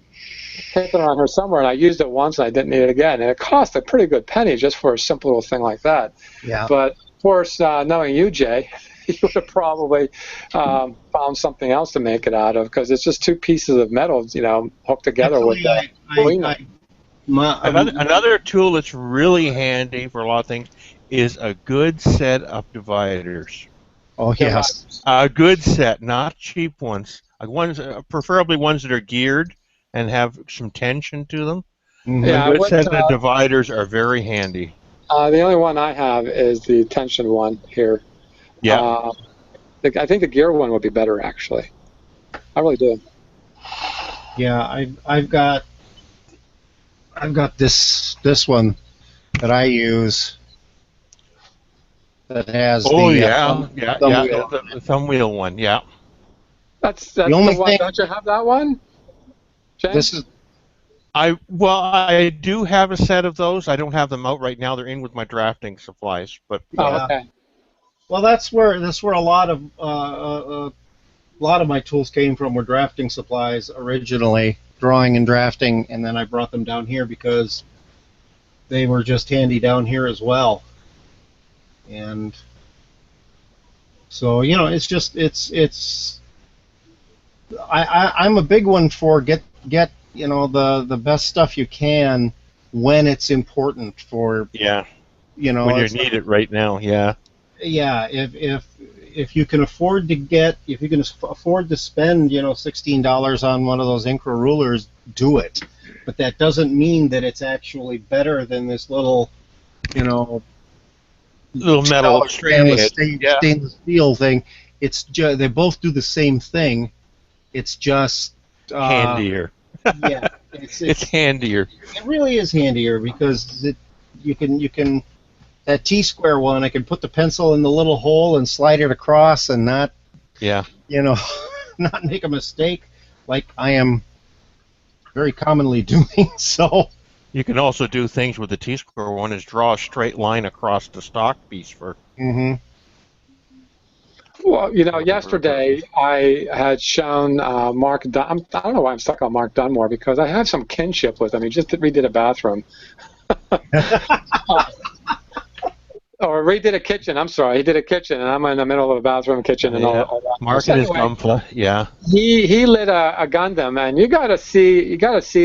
Speaker 1: Kept it on her somewhere, and I used it once, and I didn't need it again. And it cost a pretty good penny just for a simple little thing like that.
Speaker 2: Yeah.
Speaker 1: But of course, knowing you, Jay, you would have probably found something else to make it out of because it's just two pieces of metal, hooked together with.
Speaker 3: Another tool that's really handy for a lot of things is a good set of dividers.
Speaker 2: Oh yes.
Speaker 3: A good set, not cheap ones. Preferably ones that are geared and have some tension to them.
Speaker 1: Yeah,
Speaker 3: a good set of dividers are very handy.
Speaker 1: The only one I have is the tension one here.
Speaker 3: Yeah.
Speaker 1: I think the gear one would be better, actually. I really do.
Speaker 2: Yeah, I've got this one that I use that has
Speaker 3: the thumb wheel one. Yeah.
Speaker 1: That's the only one. Don't you have that one, James?
Speaker 2: This is.
Speaker 3: I do have a set of those. I don't have them out right now. They're in with my drafting supplies, but.
Speaker 1: Okay.
Speaker 2: Well, that's where a lot of my tools came from. Were drafting supplies originally, drawing and drafting, and then I brought them down here because they were just handy down here as well. And so I'm a big one for get the best stuff you can when it's important for
Speaker 3: when you need it right now.
Speaker 2: Yeah, if you can afford to spend $16 on one of those Incra rulers, do it. But that doesn't mean that it's actually better than this little
Speaker 3: little metal
Speaker 2: stainless steel thing. It's just they both do the same thing. It's just
Speaker 3: handier.
Speaker 2: Yeah,
Speaker 3: it's handier.
Speaker 2: It really is handier because you can that T-square one. I can put the pencil in the little hole and slide it across and not not make a mistake like I am very commonly doing. So
Speaker 3: you can also do things with the T-square one is draw a straight line across the stock piece for.
Speaker 1: Well, yesterday I had shown Mark. I don't know why I'm stuck on Mark Dunmore because I have some kinship with him. He just redid a bathroom. Or redid a kitchen. I'm sorry, he did a kitchen, and I'm in the middle of a bathroom kitchen and all that.
Speaker 3: Mark and his gunpla,
Speaker 1: He lit a Gundam, and you gotta see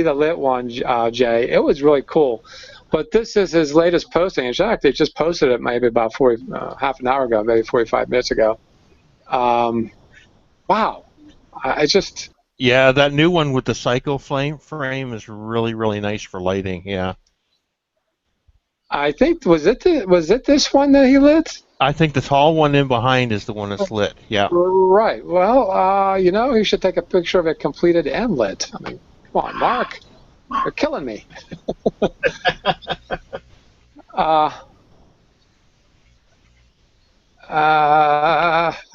Speaker 1: the lit one, Jay. It was really cool. But this is his latest posting. In fact, they just posted it maybe about half an hour ago, maybe 45 minutes ago. Wow,
Speaker 3: that new one with the Psycho Flame frame is really, really nice for lighting. Yeah.
Speaker 1: I think was it this one that he lit?
Speaker 3: I think the tall one in behind is the one that's lit. Yeah.
Speaker 1: Right. Well, he should take a picture of it completed and lit. I mean, come on, Mark, you're killing me.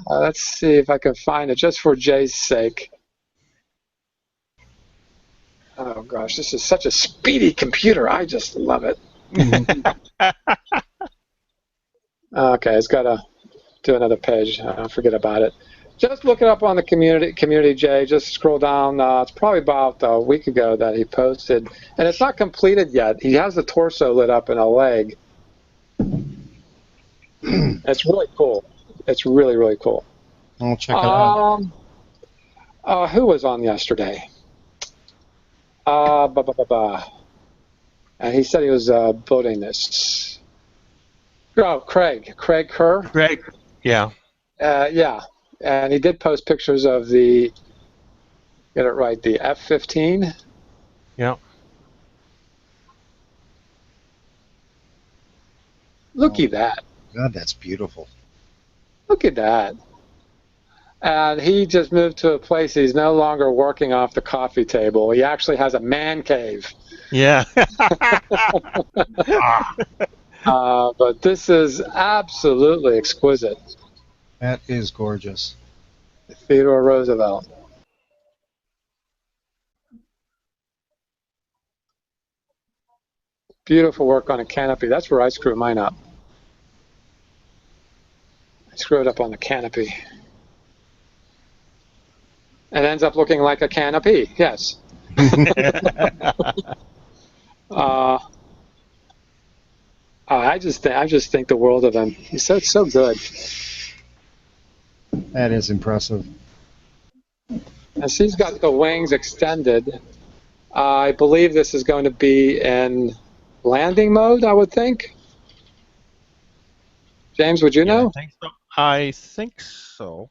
Speaker 1: Let's see if I can find it just for Jay's sake. Oh gosh, this is such a speedy computer. I just love it. Okay, it's got to do another page. Forget about it. Just look it up on the community, Jay. Just scroll down. It's probably about a week ago that he posted, and it's not completed yet. He has the torso lit up and a leg. It's really cool. It's really, really cool.
Speaker 2: I'll check it out.
Speaker 1: Who was on yesterday? And he said he was building this. Oh, Craig Kerr.
Speaker 3: Craig, yeah.
Speaker 1: Yeah, and he did post pictures of the, get it right, the F-15.
Speaker 3: Yeah.
Speaker 1: Looky that.
Speaker 2: God, that's beautiful.
Speaker 1: Look at that. And he just moved to a place he's no longer working off the coffee table. He actually has a man cave.
Speaker 3: Yeah.
Speaker 1: But this is absolutely exquisite.
Speaker 2: That is gorgeous.
Speaker 1: Theodore Roosevelt. Beautiful work on a canopy. That's where I screw mine up. I screw it up on the canopy. It ends up looking like a canopy, yes. I just think the world of him. He's so good.
Speaker 2: That is impressive.
Speaker 1: As he's got the wings extended, I believe this is going to be in landing mode, I would think. James, would you know?
Speaker 3: I think so.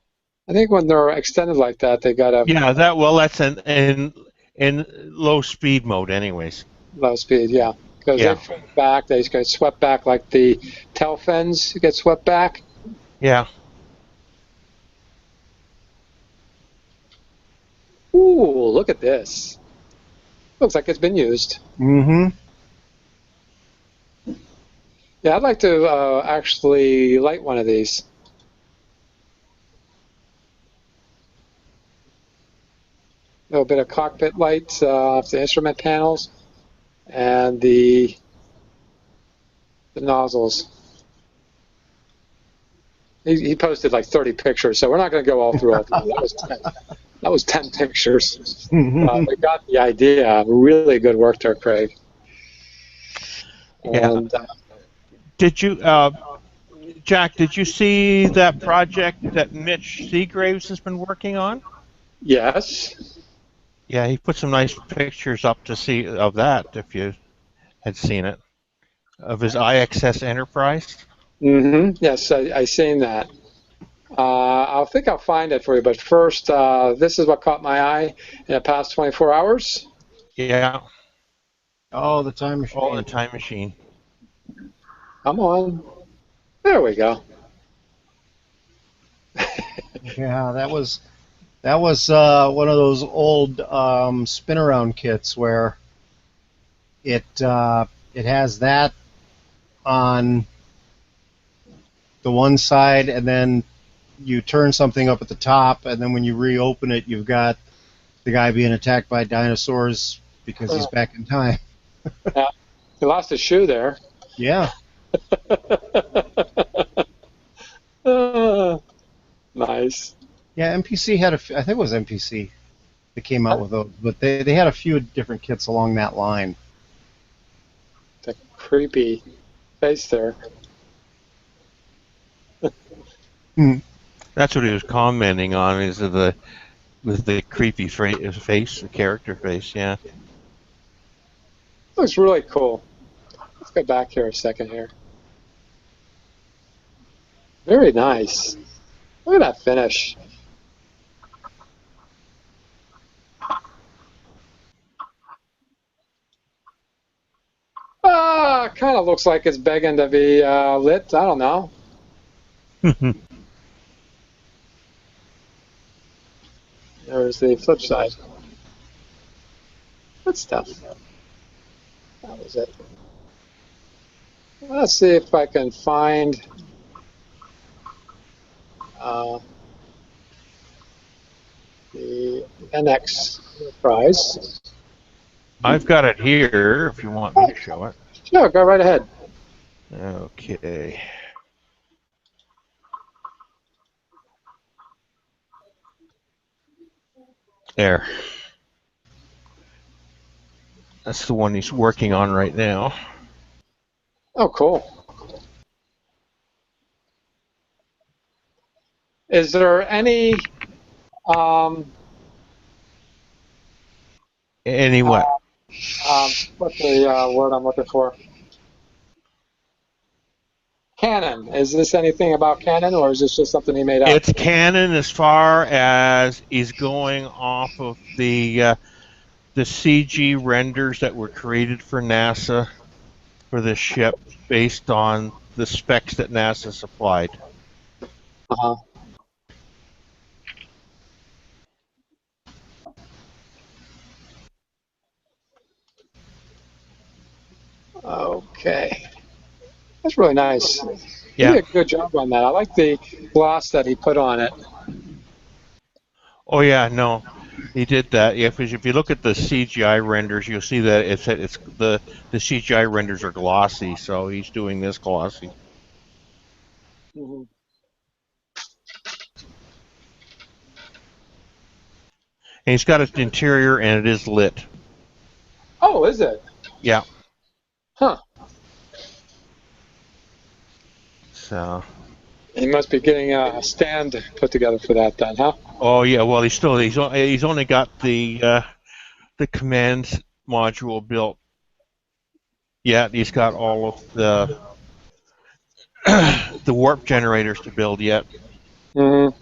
Speaker 1: I think when they're extended like that, they got to
Speaker 3: Yeah, that's in low speed mode, anyways.
Speaker 1: low speed, yeah. Because
Speaker 3: Yeah.
Speaker 1: they flip back, they get swept back like the tail fins get swept back.
Speaker 3: Yeah.
Speaker 1: Ooh, look at this. Looks like it's been used.
Speaker 2: Mm-hmm.
Speaker 1: Yeah, I'd like to actually light one of these. A little bit of cockpit lights off the instrument panels and the nozzles. He posted like 30 pictures, so we're not going to go all through all of them. That was 10 pictures. We got the idea. Really good work there, Craig. And,
Speaker 3: Did you, Jack? Did you see that project that Mitch Seagraves has been working on?
Speaker 1: yes.
Speaker 3: Yeah, he put some nice pictures up to see of that. If you had seen it, of his IXS Enterprise.
Speaker 1: Mm-hmm. Yes, I seen that. I think I'll find it for you, but first, this is what caught my eye in the past 24 hours.
Speaker 3: Yeah.
Speaker 2: Oh, the time machine.
Speaker 3: Oh, the time machine.
Speaker 1: Come on. There we go.
Speaker 2: Yeah, that was one of those old spin around kits where it has that on the one side, and then you turn something up at the top, and then when you reopen it, you've got the guy being attacked by dinosaurs because he's back in time.
Speaker 1: Yeah. He lost his shoe there.
Speaker 2: Yeah.
Speaker 1: Nice.
Speaker 2: Yeah, MPC had I think it was MPC that came out with those, but they had a few different kits along that line.
Speaker 1: The creepy face there.
Speaker 3: That's what he was commenting on, is the creepy face, the character face. Yeah.
Speaker 1: Looks really cool. Let's go back here a second here. Very nice. Look at that finish. Kind of looks like it's begging to be lit. I don't know. There's the flip side. Good stuff. That was it. Let's see if I can find the NX Enterprise.
Speaker 3: I've got it here if you want me to show it.
Speaker 1: Sure, go right ahead.
Speaker 3: Okay. There. That's the one he's working on right now.
Speaker 1: Oh, cool. Is there any
Speaker 3: Any what?
Speaker 1: what's the word I'm looking for? Canon. Is this anything about canon, or is this just something he made up?
Speaker 3: It's canon as far as he's going off of the CG renders that were created for NASA for this ship based on the specs that NASA supplied.
Speaker 1: Uh-huh. Okay. That's really nice. He
Speaker 3: Yeah.
Speaker 1: did a good job on that. I like the gloss that he put on it.
Speaker 3: Oh yeah, no, he did that. Yeah, if you look at the CGI renders, you'll see that it's the CGI renders are glossy, so he's doing this glossy.
Speaker 1: Mm-hmm.
Speaker 3: And he's got an interior, and it is lit.
Speaker 1: Oh, is it?
Speaker 3: Yeah.
Speaker 1: Huh.
Speaker 3: So.
Speaker 1: He must be getting a stand put together for that then, huh?
Speaker 3: Oh yeah. Well, he's only got the command module built. Yeah, he's got all of the the warp generators to build yet.
Speaker 1: Mm-hmm.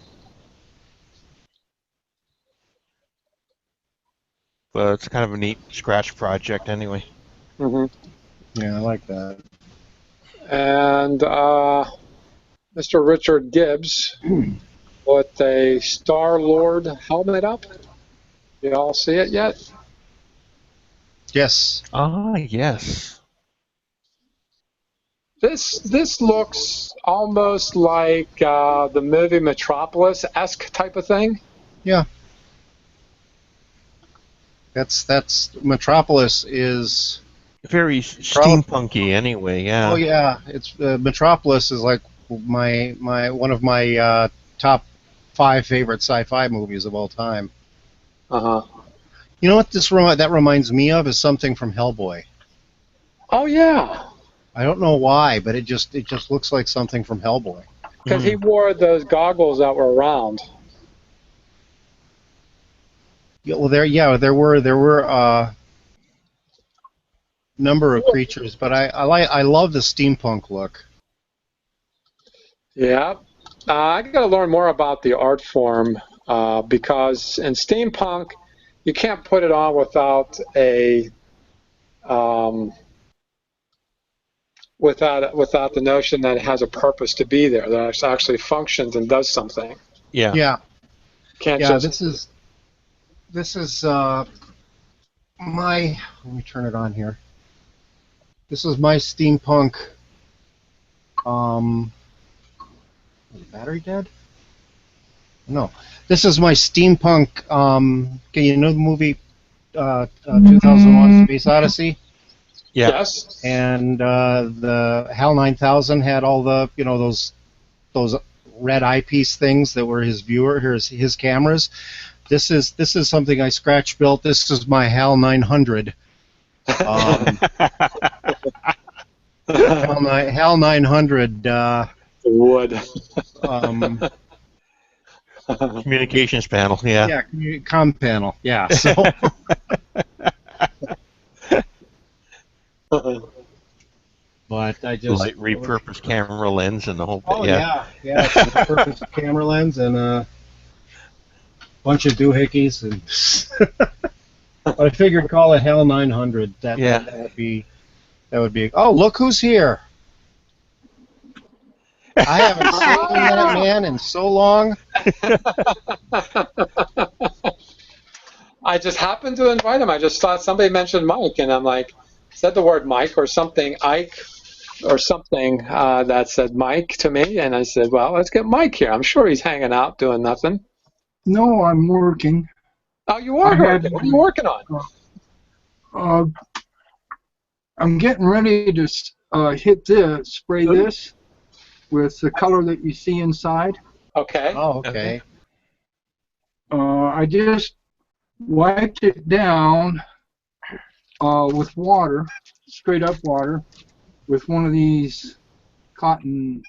Speaker 3: But it's kind of a neat scratch project anyway.
Speaker 1: Mm-hmm.
Speaker 2: Yeah, I like that.
Speaker 1: And Mr. Richard Gibbs put a Star-Lord helmet up. You all see it yet?
Speaker 2: Yes.
Speaker 3: Ah, yes.
Speaker 1: This looks almost like the movie Metropolis-esque type of thing.
Speaker 2: Yeah. That's Metropolis is
Speaker 3: Very steampunky anyway, yeah.
Speaker 2: Oh yeah, it's Metropolis is like my one of my top 5 favorite sci-fi movies of all time.
Speaker 1: Uh-huh.
Speaker 2: You know what that reminds me of is something from Hellboy.
Speaker 1: Oh yeah.
Speaker 2: I don't know why, but it just looks like something from Hellboy.
Speaker 1: Because he wore those goggles that were round.
Speaker 2: Yeah, well, there were a number of creatures, but I love the steampunk look.
Speaker 1: Yeah. I got to learn more about the art form because in steampunk, you can't put it on without a without the notion that it has a purpose to be there, that it actually functions and does something.
Speaker 3: Yeah.
Speaker 2: Yeah.
Speaker 1: Can't
Speaker 2: Yeah.
Speaker 1: just.
Speaker 2: This is my. Let me turn it on here. This is my steampunk. Is the battery dead? No. This is my steampunk. You know the movie 2001: Space Odyssey?
Speaker 3: Yeah.
Speaker 1: Yes.
Speaker 2: And the HAL 9000 had all the those red eyepiece things that were his his cameras. This is something I scratch built. This is my HAL 900. HAL 900.
Speaker 1: Wood.
Speaker 3: Communications panel, yeah.
Speaker 2: Yeah, comm panel. Yeah. So. But I just
Speaker 3: Light repurposed camera lens and the whole thing.
Speaker 2: Oh yeah, yeah. Repurposed camera lens and a bunch of doohickeys and. But I figured call it HAL 900. That would be. Oh, look who's here! I haven't seen that man in so long.
Speaker 1: I just happened to invite him. I just thought somebody mentioned Mike, and I'm like, said the word Mike or something, Ike, or something that said Mike to me, and I said, well, let's get Mike here. I'm sure he's hanging out doing nothing.
Speaker 5: No, I'm working.
Speaker 1: Oh, you are working. What are you working on?
Speaker 5: I'm getting ready to spray this with the color that you see inside.
Speaker 1: Okay.
Speaker 2: Oh, okay.
Speaker 5: I just wiped it down with water, straight up water, with one of these cotton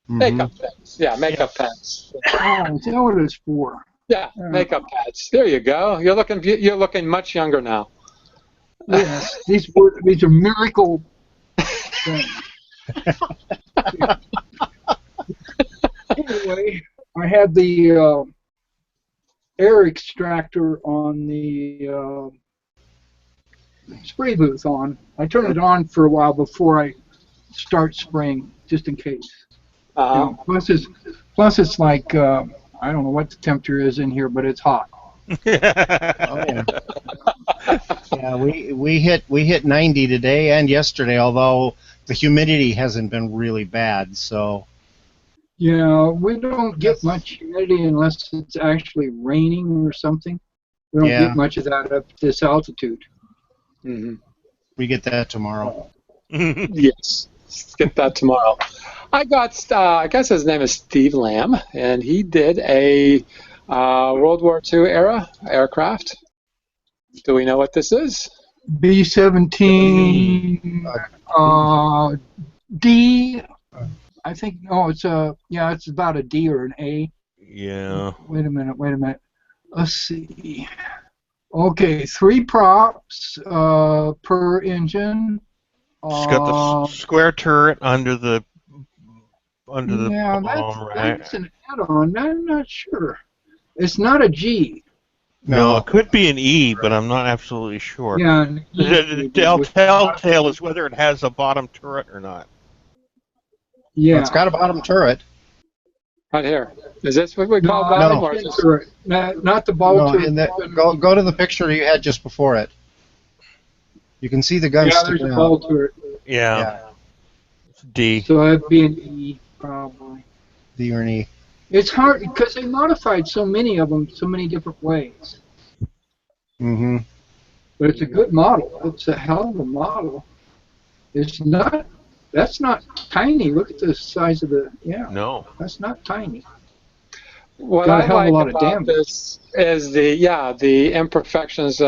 Speaker 1: makeup pens. Yeah, makeup pens.
Speaker 5: Oh, is that what it's for?
Speaker 1: Yeah, makeup pads. There you go. You're looking much younger now.
Speaker 5: Yes, these are miracle things. Anyway, I had the air extractor on the spray booth on. I turn it on for a while before I start spraying, just in case. Plus it's like I don't know what the temperature is in here, but it's hot.
Speaker 2: Oh, yeah. Yeah, we hit 90 today and yesterday, although the humidity hasn't been really bad. So
Speaker 5: Yeah, we don't get much humidity unless it's actually raining or something. We don't get much of that up at this altitude.
Speaker 1: Mm-hmm.
Speaker 2: We get that tomorrow.
Speaker 1: Yes, get that tomorrow. I guess his name is Steve Lamb, and he did a World War II era aircraft. Do we know what this is?
Speaker 5: B-17 D. I think it's about a D or an A.
Speaker 3: Yeah.
Speaker 5: Wait a minute. Let's see. Okay, 3 props per engine.
Speaker 3: It's got the square turret under the bomb, right?
Speaker 5: That's an add-on. I'm not sure. It's not a G.
Speaker 3: No, it could be an E, but I'm not absolutely sure.
Speaker 5: Yeah.
Speaker 3: The telltale is whether it has a bottom turret or not.
Speaker 5: Yeah.
Speaker 2: Well, it's got a bottom turret.
Speaker 1: Right here. Is this what we call bottom? Or is this...
Speaker 5: turret. Not the ball turret.
Speaker 2: Go to the picture you had just before it. You can see the gun sticking
Speaker 5: there's a
Speaker 2: out.
Speaker 5: ball turret.
Speaker 3: Yeah. It's D.
Speaker 5: So that'd be an E, probably.
Speaker 2: D or an E.
Speaker 5: It's hard because they modified so many of them so many different ways.
Speaker 2: Mm-hmm.
Speaker 5: But it's a good model. It's a hell of a model. That's not tiny. Look at the size of the,
Speaker 3: No.
Speaker 5: That's not tiny.
Speaker 1: What
Speaker 5: Got a
Speaker 1: I
Speaker 5: hell of a
Speaker 1: like
Speaker 5: lot of
Speaker 1: about
Speaker 5: damage.
Speaker 1: this is the imperfections,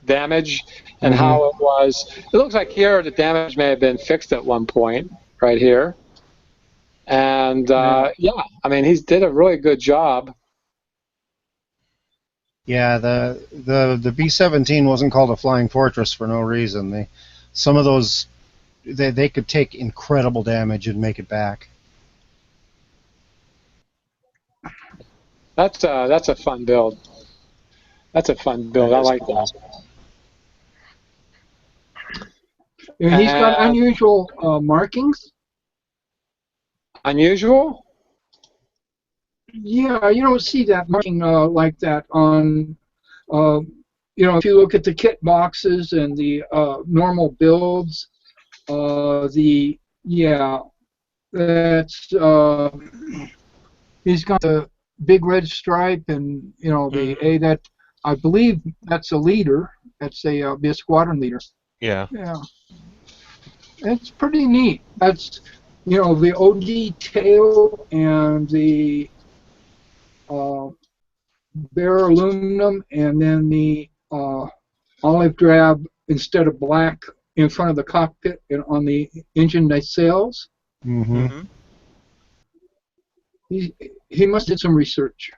Speaker 1: damage, and how it was. It looks like here the damage may have been fixed at one point, right here. And I mean, he did a really good job.
Speaker 2: Yeah, the B-17 wasn't called a Flying Fortress for no reason. Some of those, they could take incredible damage and make it back.
Speaker 1: That's a fun build. That's a fun build. I like that.
Speaker 5: Yeah, he's got unusual markings.
Speaker 1: Unusual?
Speaker 5: Yeah, you don't see that marking like that on, if you look at the kit boxes and the normal builds, that's he's got the big red stripe and the A, that I believe that's a leader. That's be a squadron leader.
Speaker 3: Yeah.
Speaker 5: Yeah. It's pretty neat. That's the OD tail and the bare aluminum, and then the olive drab instead of black in front of the cockpit and on the engine nacelles.
Speaker 2: Mm-hmm.
Speaker 5: He must have did some research.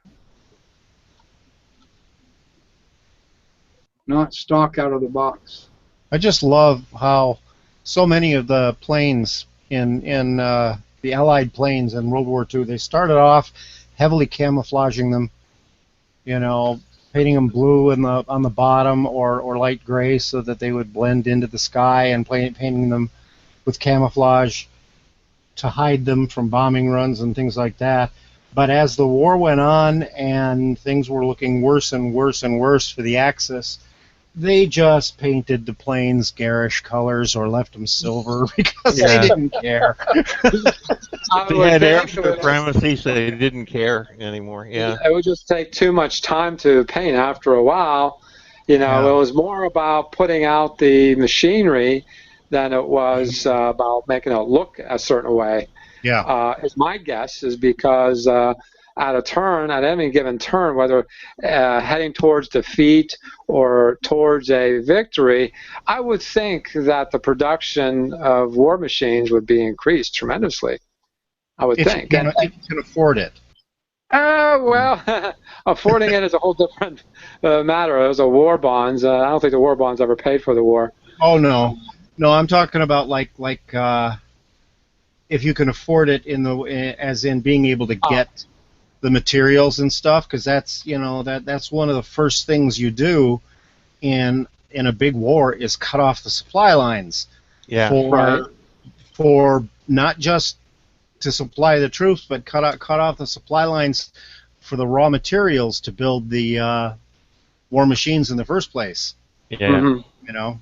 Speaker 5: Not stock out of the box.
Speaker 2: I just love how so many of the planes in the Allied planes in World War II, they started off heavily camouflaging them, painting them blue on the bottom or light gray so that they would blend into the sky, and painting them with camouflage to hide them from bombing runs and things like that. But as the war went on and things were looking worse and worse and worse for the Axis, they just painted the planes garish colors or left them silver because they didn't care.
Speaker 3: They had air supremacy, so they didn't care anymore. Yeah.
Speaker 1: It would just take too much time to paint after a while. It was more about putting out the machinery than it was about making it look a certain way.
Speaker 2: Yeah.
Speaker 1: Is my guess is because at any given turn, whether heading towards defeat or towards a victory, I would think that the production of war machines would be increased tremendously. I would think.
Speaker 2: If you can afford it.
Speaker 1: Well, affording it is a whole different matter. Those are war bonds. I don't think the war bonds ever paid for the war.
Speaker 2: Oh, no. No, I'm talking about like if you can afford it as in being able to get the materials and stuff, because that's that's one of the first things you do in a big war is cut off the supply lines.
Speaker 3: Yeah.
Speaker 2: For not just to supply the troops, but cut off the supply lines for the raw materials to build the war machines in the first place.
Speaker 3: Yeah.
Speaker 1: Mm-hmm.
Speaker 2: You know.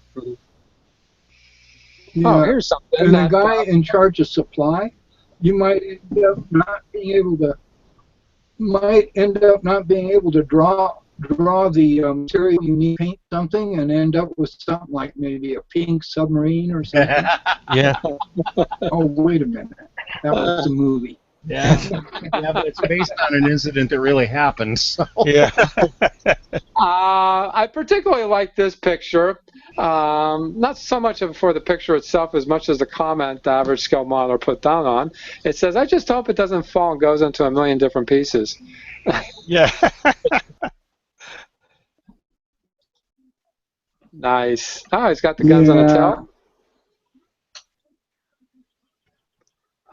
Speaker 5: Yeah.
Speaker 1: Oh, here's something.
Speaker 5: And the
Speaker 1: that,
Speaker 5: guy in charge of supply, you might end up not being able to draw the material you need to paint something, and end up with something like maybe a pink submarine or something.
Speaker 3: Yeah.
Speaker 5: Oh, wait a minute, that was a movie.
Speaker 2: Yeah. Yeah, but it's based on an incident that really happened. So.
Speaker 3: Yeah.
Speaker 1: I particularly like this picture. Not so much for the picture itself as much as the comment the average scale modeler put down on. It says, "I just hope it doesn't fall and goes into a million different pieces."
Speaker 3: Yeah.
Speaker 1: Nice. Oh, he's got the guns on the tail.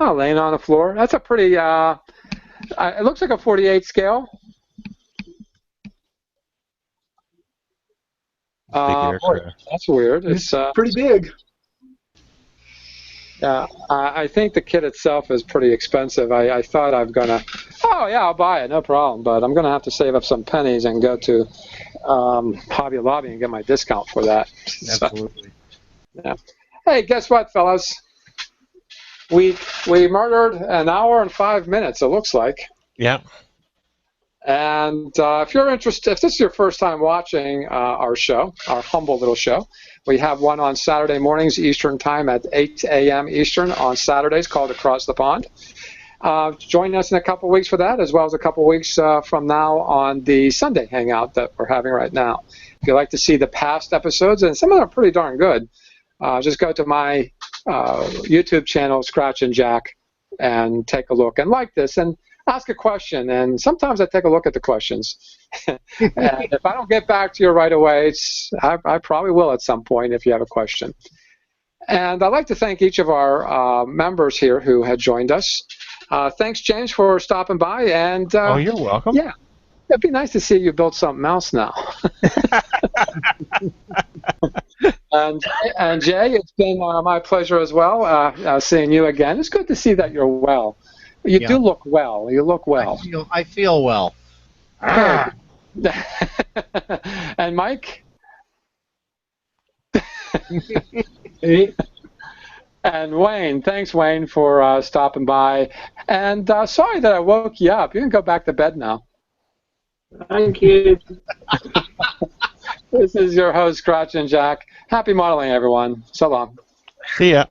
Speaker 1: Oh, laying on the floor. That's a pretty, it looks like a 48 scale.
Speaker 3: Big aircraft.
Speaker 1: That's weird.
Speaker 5: It's pretty big.
Speaker 1: Yeah, I think the kit itself is pretty expensive. I thought I'm going to, oh, yeah, I'll buy it, no problem. But I'm going to have to save up some pennies and go to Hobby Lobby and get my discount for that.
Speaker 2: Absolutely.
Speaker 1: So, yeah. Hey, guess what, fellas? We murdered an hour and 5 minutes, it looks like.
Speaker 3: Yeah.
Speaker 1: And if you're interested, if this is your first time watching our show, our humble little show, we have one on Saturday mornings Eastern Time at 8 a.m. Eastern on Saturdays called Across the Pond. Join us in a couple weeks for that, as well as a couple weeks from now on the Sunday Hangout that we're having right now. If you'd like to see the past episodes, and some of them are pretty darn good, just go to my YouTube channel, Scratch and Jack, and take a look and like this and ask a question. And sometimes I take a look at the questions. And if I don't get back to you right away, I probably will at some point if you have a question. And I'd like to thank each of our members here who had joined us. Thanks, James, for stopping by. And
Speaker 3: Oh, you're welcome.
Speaker 1: Yeah, it'd be nice to see you build something else now. And Jay, it's been my pleasure as well seeing you again. It's good to see that you're well. You do look well. You look well.
Speaker 2: I feel well.
Speaker 1: And Mike?
Speaker 5: Hey.
Speaker 1: And Wayne. Thanks, Wayne, for stopping by. And sorry that I woke you up. You can go back to bed now.
Speaker 4: Thank you.
Speaker 1: This is your host, Scratch and Jack. Happy modeling, everyone. So long.
Speaker 3: See ya.